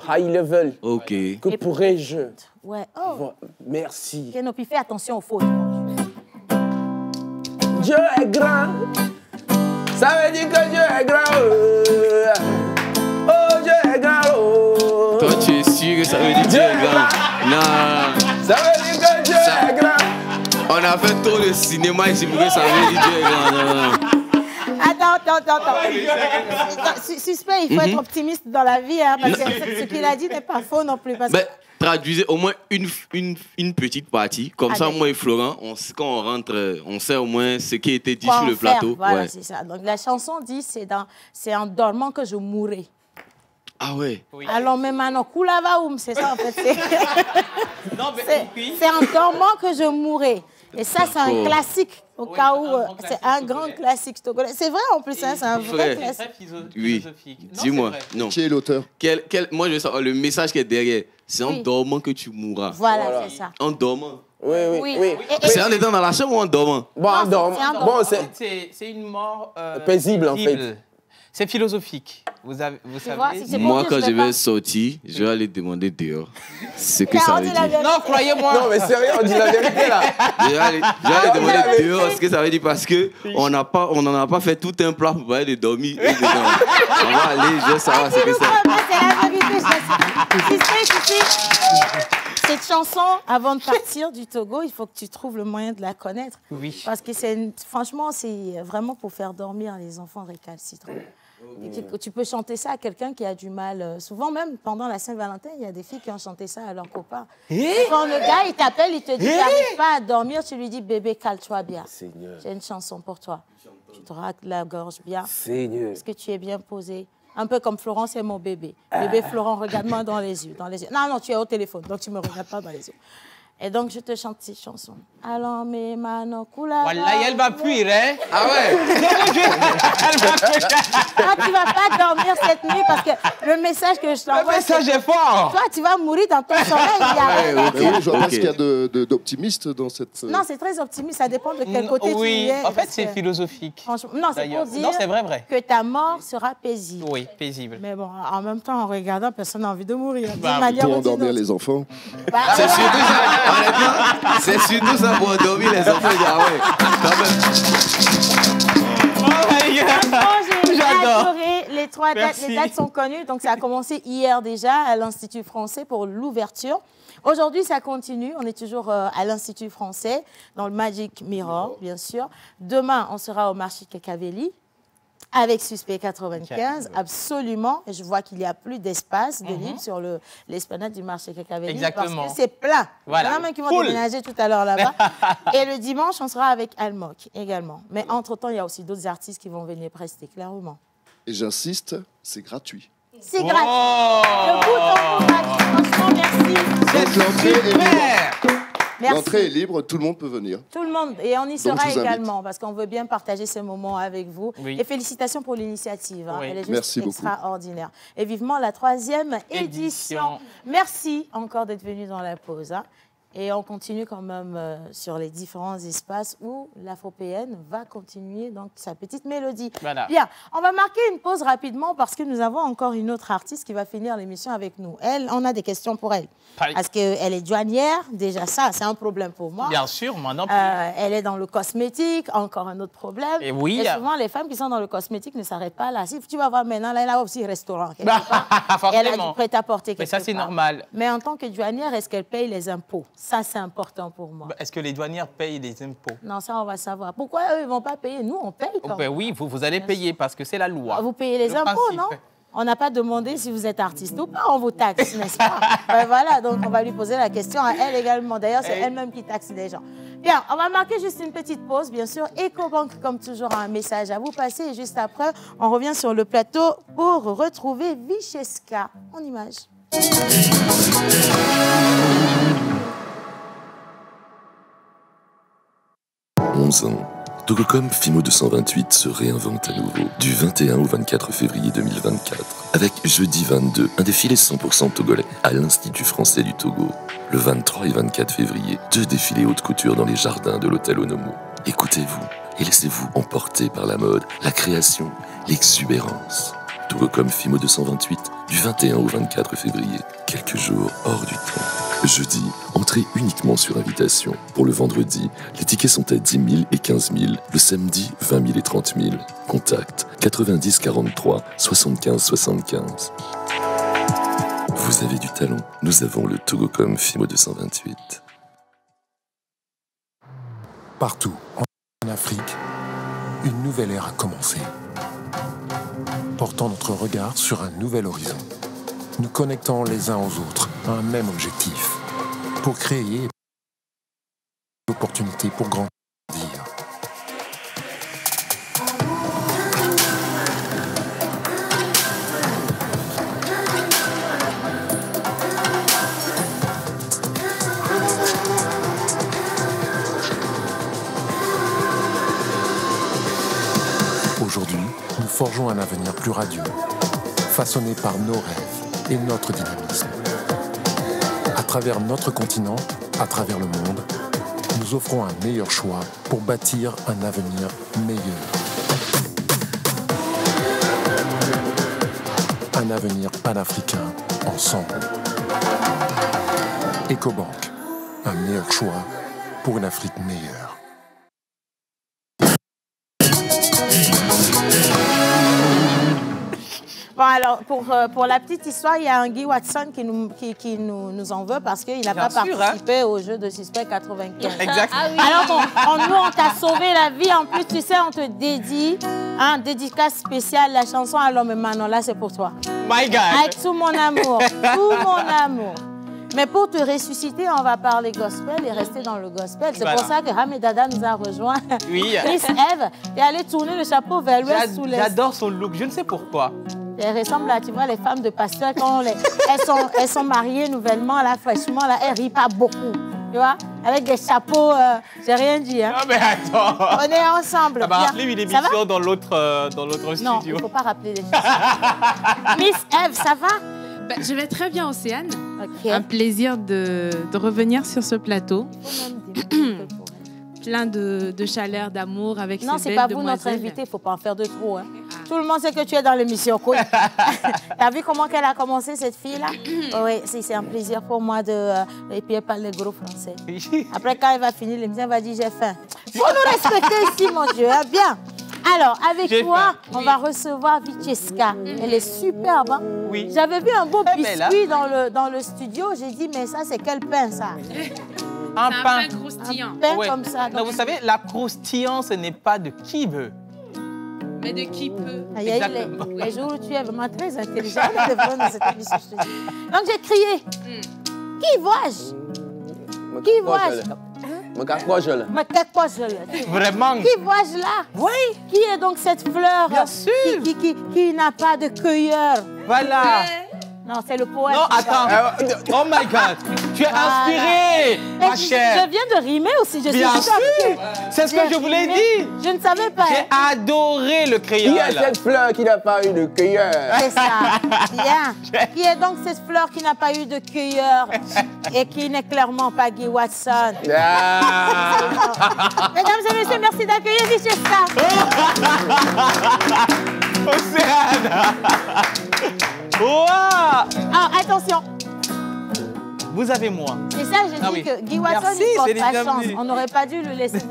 high level. Ok. Que pourrais-je? Ouais. Oh. Merci. Kénopi, fais attention aux fautes. Dieu est grand. Ça veut dire que Dieu est grand. Oh, Dieu est grand. Oh. Toi, tu es sûr que ça veut dire Dieu est grand? Non. Ça veut dire que Dieu est grand. On a fait trop de cinéma ici pour que ça veut dire Dieu est grand. Non. Attends. Suspect, il faut être optimiste dans la vie, hein, parce que ce qu'il a dit n'est pas faux non plus. Parce que... Traduisez au moins une petite partie. Comme ça, moi et Florent, quand on rentre, on sait au moins ce qui a été dit sur le plateau. Voilà, ouais. C'est ça. Donc la chanson dit, c'est en dormant que je mourrai. Ah ouais. Oui. Alors, mais maintenant, Koulavaoum, c'est ça en fait. C'est en dormant que je mourrai. Et ça, c'est un classique, au cas où c'est un grand classique togolais. C'est vrai en plus, hein, c'est un vrai classique. Oui, dis-moi. Non. Qui est l'auteur? Moi, je veux savoir le message qui est derrière. C'est en dormant que tu mourras. Voilà, c'est ça. En dormant. Oui. C'est en étant dans la chambre ou en dormant? Bon, en dormant. Bon, c'est une mort paisible, en fait. C'est philosophique. Vous savez. Moi, quand je vais sortir, je vais aller demander dehors ce que ça veut dire. Non, croyez-moi. Non, mais sérieux, on dit la vérité là. Je vais aller demander dehors ce que ça veut dire parce que on n'en a pas fait tout un plat pour parler de dormir. On va aller, je vais savoir ce que c'est. C'est la vérité, je sais. Cette chanson, avant de partir du Togo, il faut que tu trouves le moyen de la connaître. Oui. Parce que franchement, c'est vraiment pour faire dormir les enfants récalcitrants. Tu peux chanter ça à quelqu'un qui a du mal. Souvent, même pendant la Saint-Valentin, il y a des filles qui ont chanté ça à leurs copains. Quand le gars, il t'appelle, il te dit, t'arrives pas à dormir, tu lui dis, bébé, cale-toi bien. J'ai une chanson pour toi. Tu te racles la gorge bien. Seigneur. Est-ce que tu es bien posé? Un peu comme Florent, c'est mon bébé. Bébé Florent, regarde-moi dans les yeux. Non, tu es au téléphone, donc tu ne me regardes pas dans les yeux. Et donc, je te chante cette chanson. Alors, mes manos coulent. Voilà, elle va fuir, hein? Ah ouais? Toi, tu ne vas pas dormir cette nuit parce que le message que je t'envoie... Le message est fort! Toi, tu vas mourir dans ton sommeil. Oui, je vois pas ce qu'il y a d'optimiste dans cette... Non, c'est très optimiste. Ça dépend de quel côté tu es. En fait, c'est philosophique. Non, c'est pour dire vrai. que ta mort sera paisible. Oui, paisible. Mais bon, en même temps, en regardant, personne n'a envie de mourir. Pour endormir les enfants. C'est surtout ça. C'est surtout ça pour endormir les enfants. Ah ouais, quand même. J'ai adoré les 3 dates. Les dates sont connues, donc ça a commencé hier déjà à l'Institut français pour l'ouverture. Aujourd'hui, ça continue. On est toujours à l'Institut français, dans le Magic Mirror, bien sûr. Demain, on sera au marché Cacavelli. Avec Suspect 95, absolument. Et je vois qu'il n'y a plus d'espace de libre sur l'esplanade du marché Cacavelli. Exactement. Parce que c'est plein. Voilà. Il y en a même qui vont déménager tout à l'heure là-bas. Et le dimanche, on sera avec Almoc également. Mais entre-temps, il y a aussi d'autres artistes qui vont venir prester, clairement. Et j'insiste, c'est gratuit. C'est gratuit. Le bout gratuit. Franchement, merci. L'entrée est libre, tout le monde peut venir. Tout le monde, et on y sera également, parce qu'on veut bien partager ce moment avec vous. Oui. Et félicitations pour l'initiative, hein. Elle est juste extraordinaire. Et vivement la 3e édition. Merci encore d'être venu dans la pause. Hein. Et on continue quand même sur les différents espaces où l'Afropéenne va continuer donc sa petite mélodie. Voilà. Bien, on va marquer une pause rapidement parce que nous avons encore une autre artiste qui va finir l'émission avec nous. Elle, on a des questions pour elle. Parce qu'elle est douanière, déjà ça, c'est un problème pour moi. Bien sûr, moi non plus. Elle est dans le cosmétique, encore un autre problème. Et oui. Et souvent, les femmes qui sont dans le cosmétique ne s'arrêtent pas là. Si tu vas voir maintenant, là, elle a aussi un restaurant. Elle a du prêt-à-porter. Mais ça, c'est normal. Mais en tant que douanière, est-ce qu'elle paye les impôts? Ça, c'est important pour moi. Est-ce que les douanières payent les impôts? Non, ça, on va savoir. Pourquoi eux, ils ne vont pas payer? Nous, on paye quand même. Oui, vous allez payer parce que c'est la loi. Vous payez les impôts, non? On n'a pas demandé si vous êtes artiste ou pas, on vous taxe, n'est-ce pas? Voilà, donc on va lui poser la question à elle également. D'ailleurs, c'est elle-même qui taxe les gens. Bien, on va marquer juste une petite pause, bien sûr. EcoBank, comme toujours, a un message à vous passer. Et juste après, on revient sur le plateau pour retrouver Vicheska en image. 11 ans. Togocom Fimo 228 se réinvente à nouveau du 21 au 24 février 2024 avec jeudi 22 un défilé 100% togolais à l'Institut français du Togo. Le 23 et 24 février, 2 défilés haute couture dans les jardins de l'hôtel Onomo. Écoutez-vous et laissez-vous emporter par la mode, la création, l'exubérance. Togocom Fimo 228 du 21 au 24 février, quelques jours hors du temps. Jeudi, entrée uniquement sur invitation. Pour le vendredi, les tickets sont à 10 000 et 15 000. Le samedi, 20 000 et 30 000. Contact 90 43 75 75. Vous avez du talent, nous avons le Togocom Fimo 228. Partout en Afrique, une nouvelle ère a commencé. Portant notre regard sur un nouvel horizon. Nous connectons les uns aux autres à un même objectif, pour créer des opportunités pour grandir. Aujourd'hui, nous forgeons un avenir plus radieux, façonné par nos rêves et notre dynamisme. À travers notre continent, à travers le monde, nous offrons un meilleur choix pour bâtir un avenir meilleur. Un avenir panafricain ensemble. EcoBank, un meilleur choix pour une Afrique meilleure. Bon, alors, pour la petite histoire, il y a un Guy Watson qui nous en veut parce qu'il n'a pas participé au jeu de Suspect 95. Exact. Ah oui. Alors, nous, on t'a sauvé la vie. En plus, tu sais, on te dédie un dédicace spécial, la chanson à l'homme Manon. Là, c'est pour toi. My God. Avec tout mon amour. Tout mon amour. Mais pour te ressusciter, on va parler gospel et rester dans le gospel. C'est pour ça que Hamedada nous a rejoint. Oui. Miss Eve est allée tourner le chapeau vers l'ouest sous les... J'adore son look, je ne sais pourquoi. Elle ressemble à, tu vois, les femmes de pasteur, quand elles sont mariées nouvellement, là, fraîchement, là, elles rient pas beaucoup. Tu vois, avec des chapeaux, j'ai rien dit. Hein. Non, mais attends. On est ensemble. Ça m'a rappelé une émission dans l'autre studio. Non, il ne faut pas rappeler les choses. Miss Eve, ça va? Ben, je vais très bien, Océane. Okay. Un plaisir de revenir sur ce plateau. Plein de chaleur, d'amour avec ces belles demoiselles. Non, c'est pas vous notre invité, il ne faut pas en faire de trop. Hein. Tout le monde sait que tu es dans l'émission. T'as vu comment elle a commencé, cette fille-là? Oui, c'est un plaisir pour moi de... Et puis elle parle le gros français. Après, quand elle va finir l'émission, elle va dire « j'ai faim ». Il faut nous respecter ici, mon Dieu. Hein? Bien. Alors, avec toi, on va recevoir Vicheska. Elle est superbe. Hein? Oui. J'avais vu un beau biscuit dans le studio. J'ai dit, mais ça, c'est quel pain, ça? Un pain croustillant. Un pain comme ça. Non, vous savez, la croustillant, ce n'est pas de qui veut. Mais de qui peut. Exactement. Les jours où tu es vraiment très intelligente dans cette émission, je te dis. Donc, j'ai crié. Qui vois-je? Qui vois-je? Vraiment? Qui vois-je là? Oui. Qui est donc cette fleur? Bien sûr. Qui n'a pas de cueilleur? Voilà. Non, c'est le poète. Non, attends. Oh my God. Tu es inspirée, ma chère. Je viens de rimer aussi. Bien sûr. C'est ce que je vous l'ai dit. Je ne savais pas. J'ai adoré le créole. Qui est cette fleur qui n'a pas eu de cueilleur? C'est ça. Bien. Qui est donc cette fleur qui n'a pas eu de cueilleur et qui n'est clairement pas Guy Watson? Mesdames et messieurs, merci d'accueillir Vicheska. Océane. Wow. Ah, attention. Vous avez moi. C'est ça, j'ai dit que Guy Watson ne porte pas chance. On n'aurait pas dû le laisser.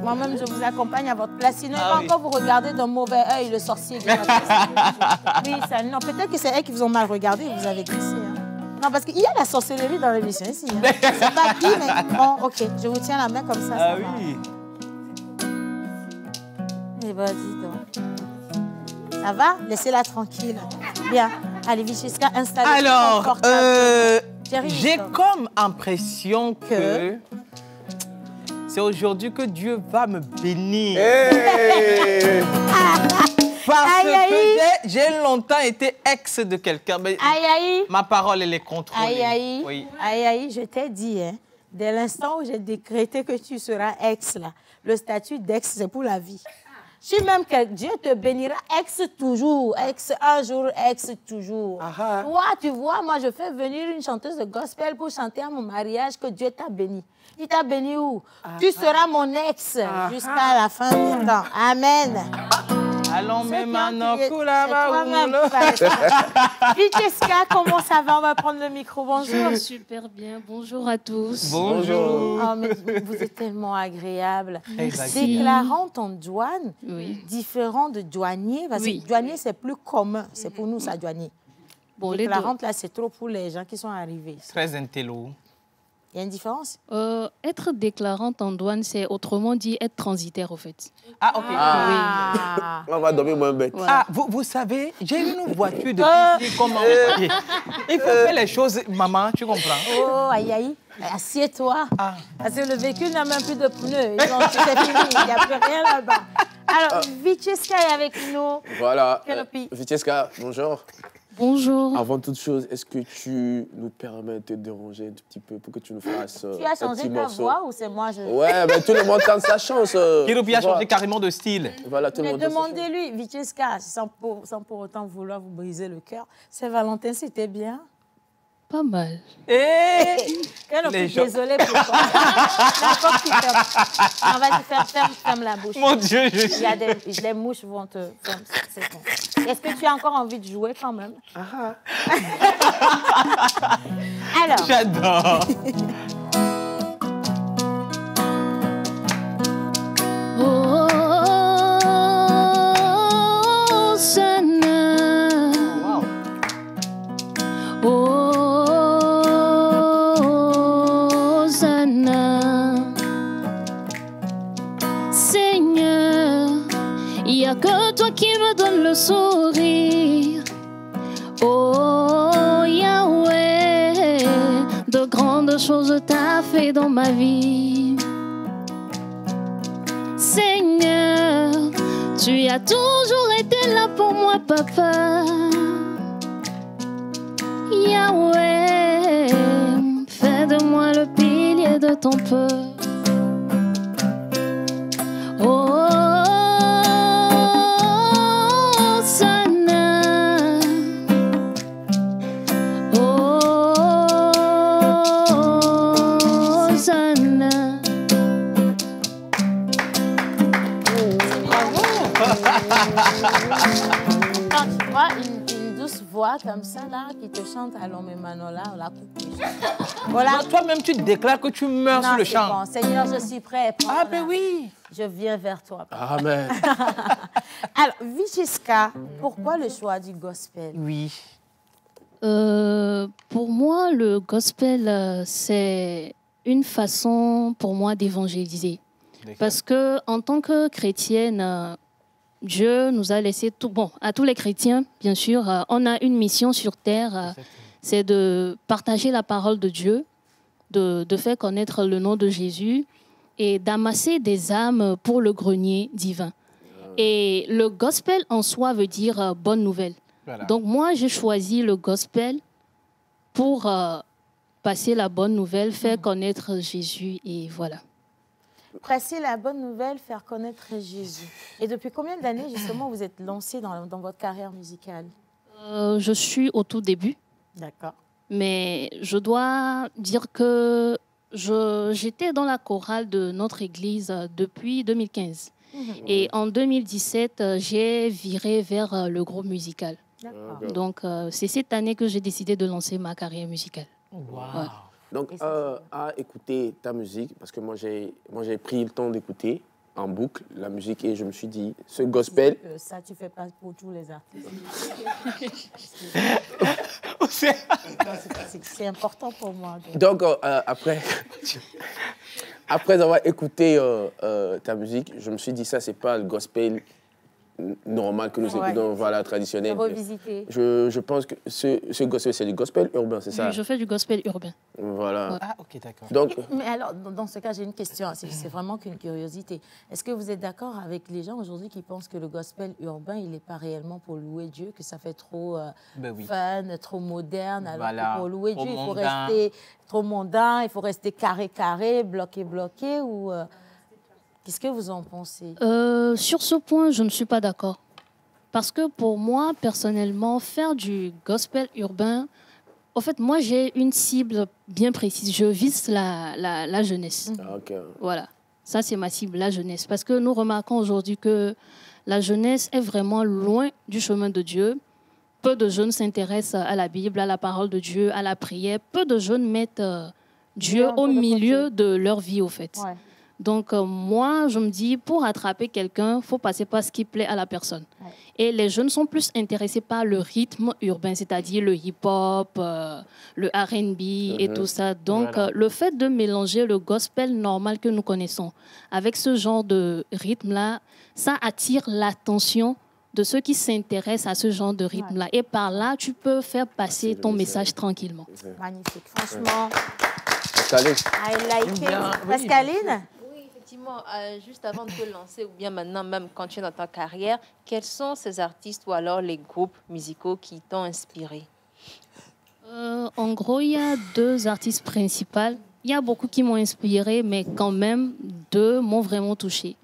Moi-même, je vous accompagne à votre place. Sinon, il va encore vous regarder d'un mauvais œil, le sorcier Guy Watson. Oui, ça, non, peut-être que c'est elles qui vous ont mal regardé et vous avez glissé. Hein. Non, parce qu'il y a la sorcellerie dans l'émission ici. Hein. Je ne sais pas qui, mais bon, ok. Je vous tiens la main comme ça. Ah oui. Eh ben, dis donc. Ça va? Laissez-la tranquille. Bien. Allez, Vicheska, installez-vous. Alors, j'ai comme impression que c'est aujourd'hui que Dieu va me bénir. Hey. Parce Aïe, que j'ai longtemps été ex de quelqu'un. Aïe, aïe. Ma parole, elle est contrôlée. Aïe, aïe. Oui. Aïe, aïe, je t'ai dit, hein, dès l'instant où j'ai décrété que tu seras ex, là, le statut d'ex, c'est pour la vie. Si même que Dieu te bénira, ex toujours, ex un jour, ex toujours. Toi, tu vois, moi, je fais venir une chanteuse de gospel pour chanter à mon mariage que Dieu t'a béni. Il t'a béni où? Tu seras mon ex jusqu'à la fin du temps. Amen. Allons, mais maintenant, Vitesca, comment ça va? On va prendre le micro. Bonjour. Super bien. Bonjour à tous. Bonjour. Oh, mais vous êtes tellement agréable. Merci. Déclarant en douane, différent de douanier, parce que douanier, c'est plus commun. C'est pour nous, ça, douanier. Bon, Déclarante, là, c'est trop pour les gens qui sont arrivés. Très intello. Il y a une différence? Être déclarante en douane, c'est autrement dit être transitaire, au fait. Ah, ok. On va dormir moins bête. Ah, vous savez, j'ai une voiture de ici comme envoyé. Il faut faire les choses, maman, tu comprends? Oh, aïe, aïe. Assieds-toi. Parce que le véhicule n'a même plus de pneus. C'est fini, il n'y a plus rien là-bas. Alors, Vitesca est avec nous. Voilà. Vitesca, bonjour. Bonjour. Avant toute chose, est-ce que tu nous permets de te déranger un petit peu pour que tu nous fasses Tu as changé ta voix ou c'est moi? Ouais, mais tout le monde tente sa chance. Kirubi a changé carrément de style. Voilà, tout le monde. Mais demandez-lui, Vitesca, sans pour autant vouloir vous briser le cœur, Saint-Valentin, c'était bien? Pas mal. Désolée pour toi. On va te faire ferme la bouche. Mon Dieu, Il y a les mouches vont te... C'est bon. Est-ce que tu as encore envie de jouer quand même? Alors. J'adore. Que toi qui me donnes le sourire, oh Yahweh, de grandes choses t'as fait dans ma vie. Seigneur, tu as toujours été là pour moi, papa. Yahweh, fais de moi le pilier de ton peuple. Quand tu vois une douce voix comme ça, là, qui te chante Allons, mes Manola, on la coupe. Voilà. Toi-même, tu te déclares que tu meurs sur le champ. Bon. Seigneur, je suis prêt. Ah, ben oui. Je viens vers toi. Amen. Alors, Vitesca, pourquoi le choix du gospel? Oui. Pour moi, le gospel, c'est une façon pour moi d'évangéliser. Parce que en tant que chrétienne, Dieu nous a laissé tout. Bon, à tous les chrétiens, bien sûr, on a une mission sur terre, c'est de partager la parole de Dieu, de faire connaître le nom de Jésus et d'amasser des âmes pour le grenier divin. Et le gospel en soi veut dire bonne nouvelle. Voilà. Donc moi, j'ai choisi le gospel pour passer la bonne nouvelle, faire connaître Jésus et voilà. Passer la bonne nouvelle, faire connaître Jésus. Et depuis combien d'années, justement, vous êtes lancé dans votre carrière musicale? Je suis au tout début. D'accord. Mais je dois dire que j'étais dans la chorale de notre église depuis 2015. Et en 2017, j'ai viré vers le groupe musical. Donc, c'est cette année que j'ai décidé de lancer ma carrière musicale. Wow. Ouais. Donc, à écouter ta musique, parce que moi j'ai pris le temps d'écouter en boucle la musique et je me suis dit, ce gospel... Ça, tu fais pas pour tous les artistes. C'est important pour moi. Donc, après avoir écouté ta musique, je me suis dit, ça, c'est pas le gospel normal que nous écoutons, voilà, traditionnel. Revisité. Je pense que ce gospel, c'est du gospel urbain, c'est ça? Oui, je fais du gospel urbain. Voilà. Ouais. Ah, ok, d'accord. Donc, mais alors, dans ce cas, j'ai une question. C'est vraiment qu'une curiosité. Est-ce que vous êtes d'accord avec les gens aujourd'hui qui pensent que le gospel urbain, il n'est pas réellement pour louer Dieu, que ça fait trop fun, trop moderne, alors que pour louer Dieu, il faut rester trop mondain, il faut rester carré, bloqué, ou... Qu'est-ce que vous en pensez? Sur ce point, je ne suis pas d'accord. Parce que pour moi, personnellement, faire du gospel urbain, en fait, moi, j'ai une cible bien précise. Je vise la jeunesse. Okay. Voilà. Ça, c'est ma cible, la jeunesse. Parce que nous remarquons aujourd'hui que la jeunesse est vraiment loin du chemin de Dieu. Peu de jeunes s'intéressent à la Bible, à la parole de Dieu, à la prière. Peu de jeunes mettent Dieu au milieu de leur vie, au fait. Ouais. Donc, moi, je me dis, pour attraper quelqu'un, il faut passer par ce qui plaît à la personne. Ouais. Et les jeunes sont plus intéressés par le rythme urbain, c'est-à-dire le hip-hop, le R&B et tout ça. Donc, le fait de mélanger le gospel normal que nous connaissons avec ce genre de rythme-là, ça attire l'attention de ceux qui s'intéressent à ce genre de rythme-là. Ouais. Et par là, tu peux faire passer ton message tranquillement. Magnifique. Franchement, I like it. Pascaline? Effectivement, juste avant de te lancer, ou bien maintenant même quand tu es dans ta carrière, quels sont ces artistes ou alors les groupes musicaux qui t'ont inspiré? En gros, il y a 2 artistes principaux. Il y a beaucoup qui m'ont inspiré, mais quand même, 2 m'ont vraiment touché.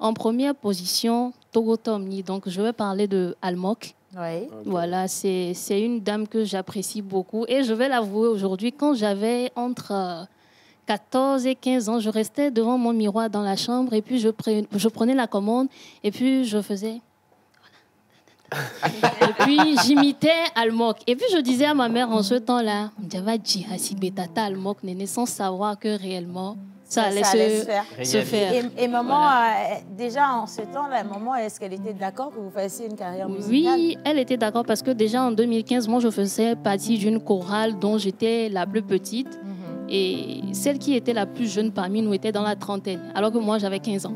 En première position, Togo Tomni. Donc, je vais parler de Almok. Oui. Voilà, c'est une dame que j'apprécie beaucoup. Et je vais l'avouer aujourd'hui, quand j'avais entre 14 et 15 ans, je restais devant mon miroir dans la chambre et puis je prenais la commande et puis je faisais... Et puis j'imitais Almok. Et puis je disais à ma mère en ce temps-là, Almok, sans savoir que réellement ça allait se faire. Et maman, déjà en ce temps-là, maman, est-ce qu'elle était d'accord que vous fassiez une carrière musicale? Oui, elle était d'accord parce que déjà en 2015, moi je faisais partie d'une chorale dont j'étais la plus petite. Et celle qui était la plus jeune parmi nous était dans la trentaine, alors que moi, j'avais 15 ans.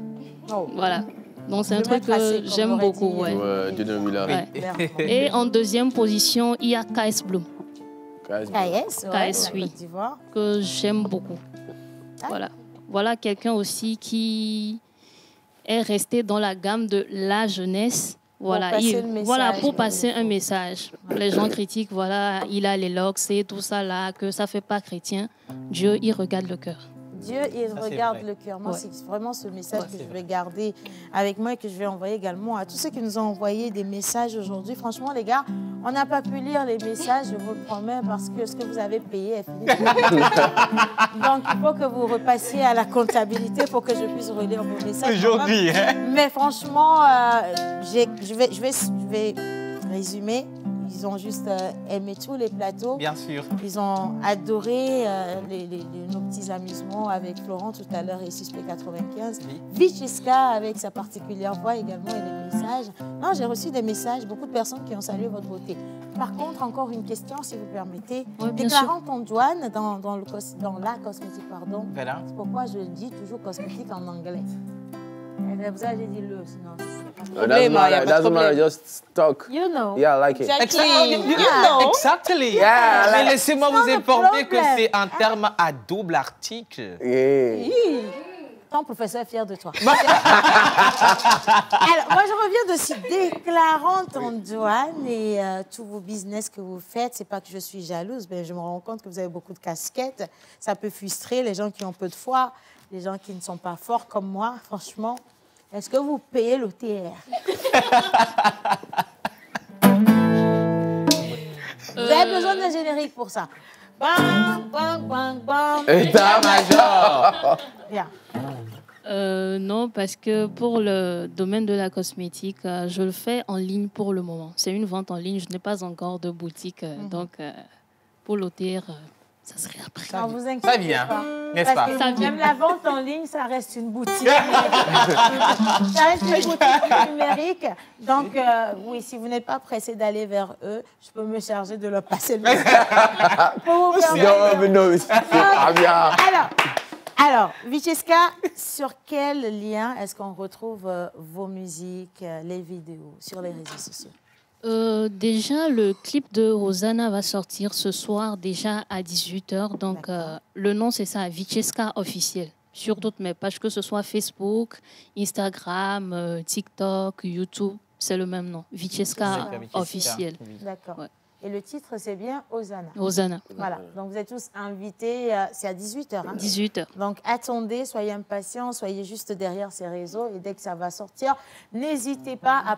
Oh. Voilà. Donc, c'est un truc que j'aime beaucoup. Ouais. Et en deuxième position, il y a KS Bloom. KS, oui. Que j'aime beaucoup. Voilà. Voilà quelqu'un aussi qui est resté dans la gamme de la jeunesse. Voilà, pour passer un message. Les gens critiquent, voilà, il a les locks et tout ça là, que ça ne fait pas chrétien. Dieu, il regarde le cœur. Dieu, il regarde le cœur. Moi, c'est vraiment ce message que je vais garder avec moi et que je vais envoyer également à tous ceux qui nous ont envoyé des messages aujourd'hui. Franchement, les gars, on n'a pas pu lire les messages, je vous le promets, parce que ce que vous avez payé est fini. Donc, il faut que vous repassiez à la comptabilité pour que je puisse relire vos messages. Aujourd'hui, hein? Mais franchement, je vais résumer. Ils ont juste aimé tous les plateaux. Bien sûr. Ils ont adoré nos petits amusements avec Florent tout à l'heure et Suspect 95. Oui. Vichiska avec sa particulière voix également et les messages. Non, j'ai reçu des messages, beaucoup de personnes qui ont salué votre beauté. Par contre, encore une question, si vous permettez. Oui, déclarant ton douane dans la cosmétique, pardon. Voilà. C'est pourquoi je dis toujours cosmétique en anglais. Vous avez dit le, sinon... Doesn't matter, just talk. You know. Yeah, I like it. You know. Exactly. Yeah, mais laissez-moi vous informer que c'est un terme à double article. Ton professeur est fier de toi. Alors, moi, je reviens dessus. Déclarant ton douane et tous vos business que vous faites, c'est pas que je suis jalouse, mais je me rends compte que vous avez beaucoup de casquettes. Ça peut frustrer les gens qui ont peu de foi, les gens qui ne sont pas forts comme moi, franchement. Est-ce que vous payez l'OTR? Vous avez besoin d'un générique pour ça. Bang, bang, bang, bang. État-major. Bien. Non, parce que pour le domaine de la cosmétique, je le fais en ligne pour le moment. C'est une vente en ligne, je n'ai pas encore de boutique. Donc, pour l'OTR, ça serait après. Non, vous inquiétez pas. N'est-ce pas? Parce que même la vente en ligne, ça reste une boutique. Ça reste une boutique numérique. Donc, oui, si vous n'êtes pas pressé d'aller vers eux, je peux me charger de leur passer le message. Alors, Alors, Vicheska, sur quel lien est-ce qu'on retrouve vos musiques, les vidéos, sur les réseaux sociaux? Déjà, le clip de Rosanna va sortir ce soir, déjà à 18h. Donc, le nom, c'est ça, Vicheska officiel. Sur toutes mes pages, que ce soit Facebook, Instagram, TikTok, YouTube, c'est le même nom. Vicheska officiel. D'accord. Ouais. Et le titre, c'est bien Hosanna. Hosanna. Voilà. Donc, vous êtes tous invités. C'est à 18h. Hein? 18h. Donc, attendez, soyez impatients, soyez juste derrière ces réseaux. Et dès que ça va sortir, n'hésitez pas à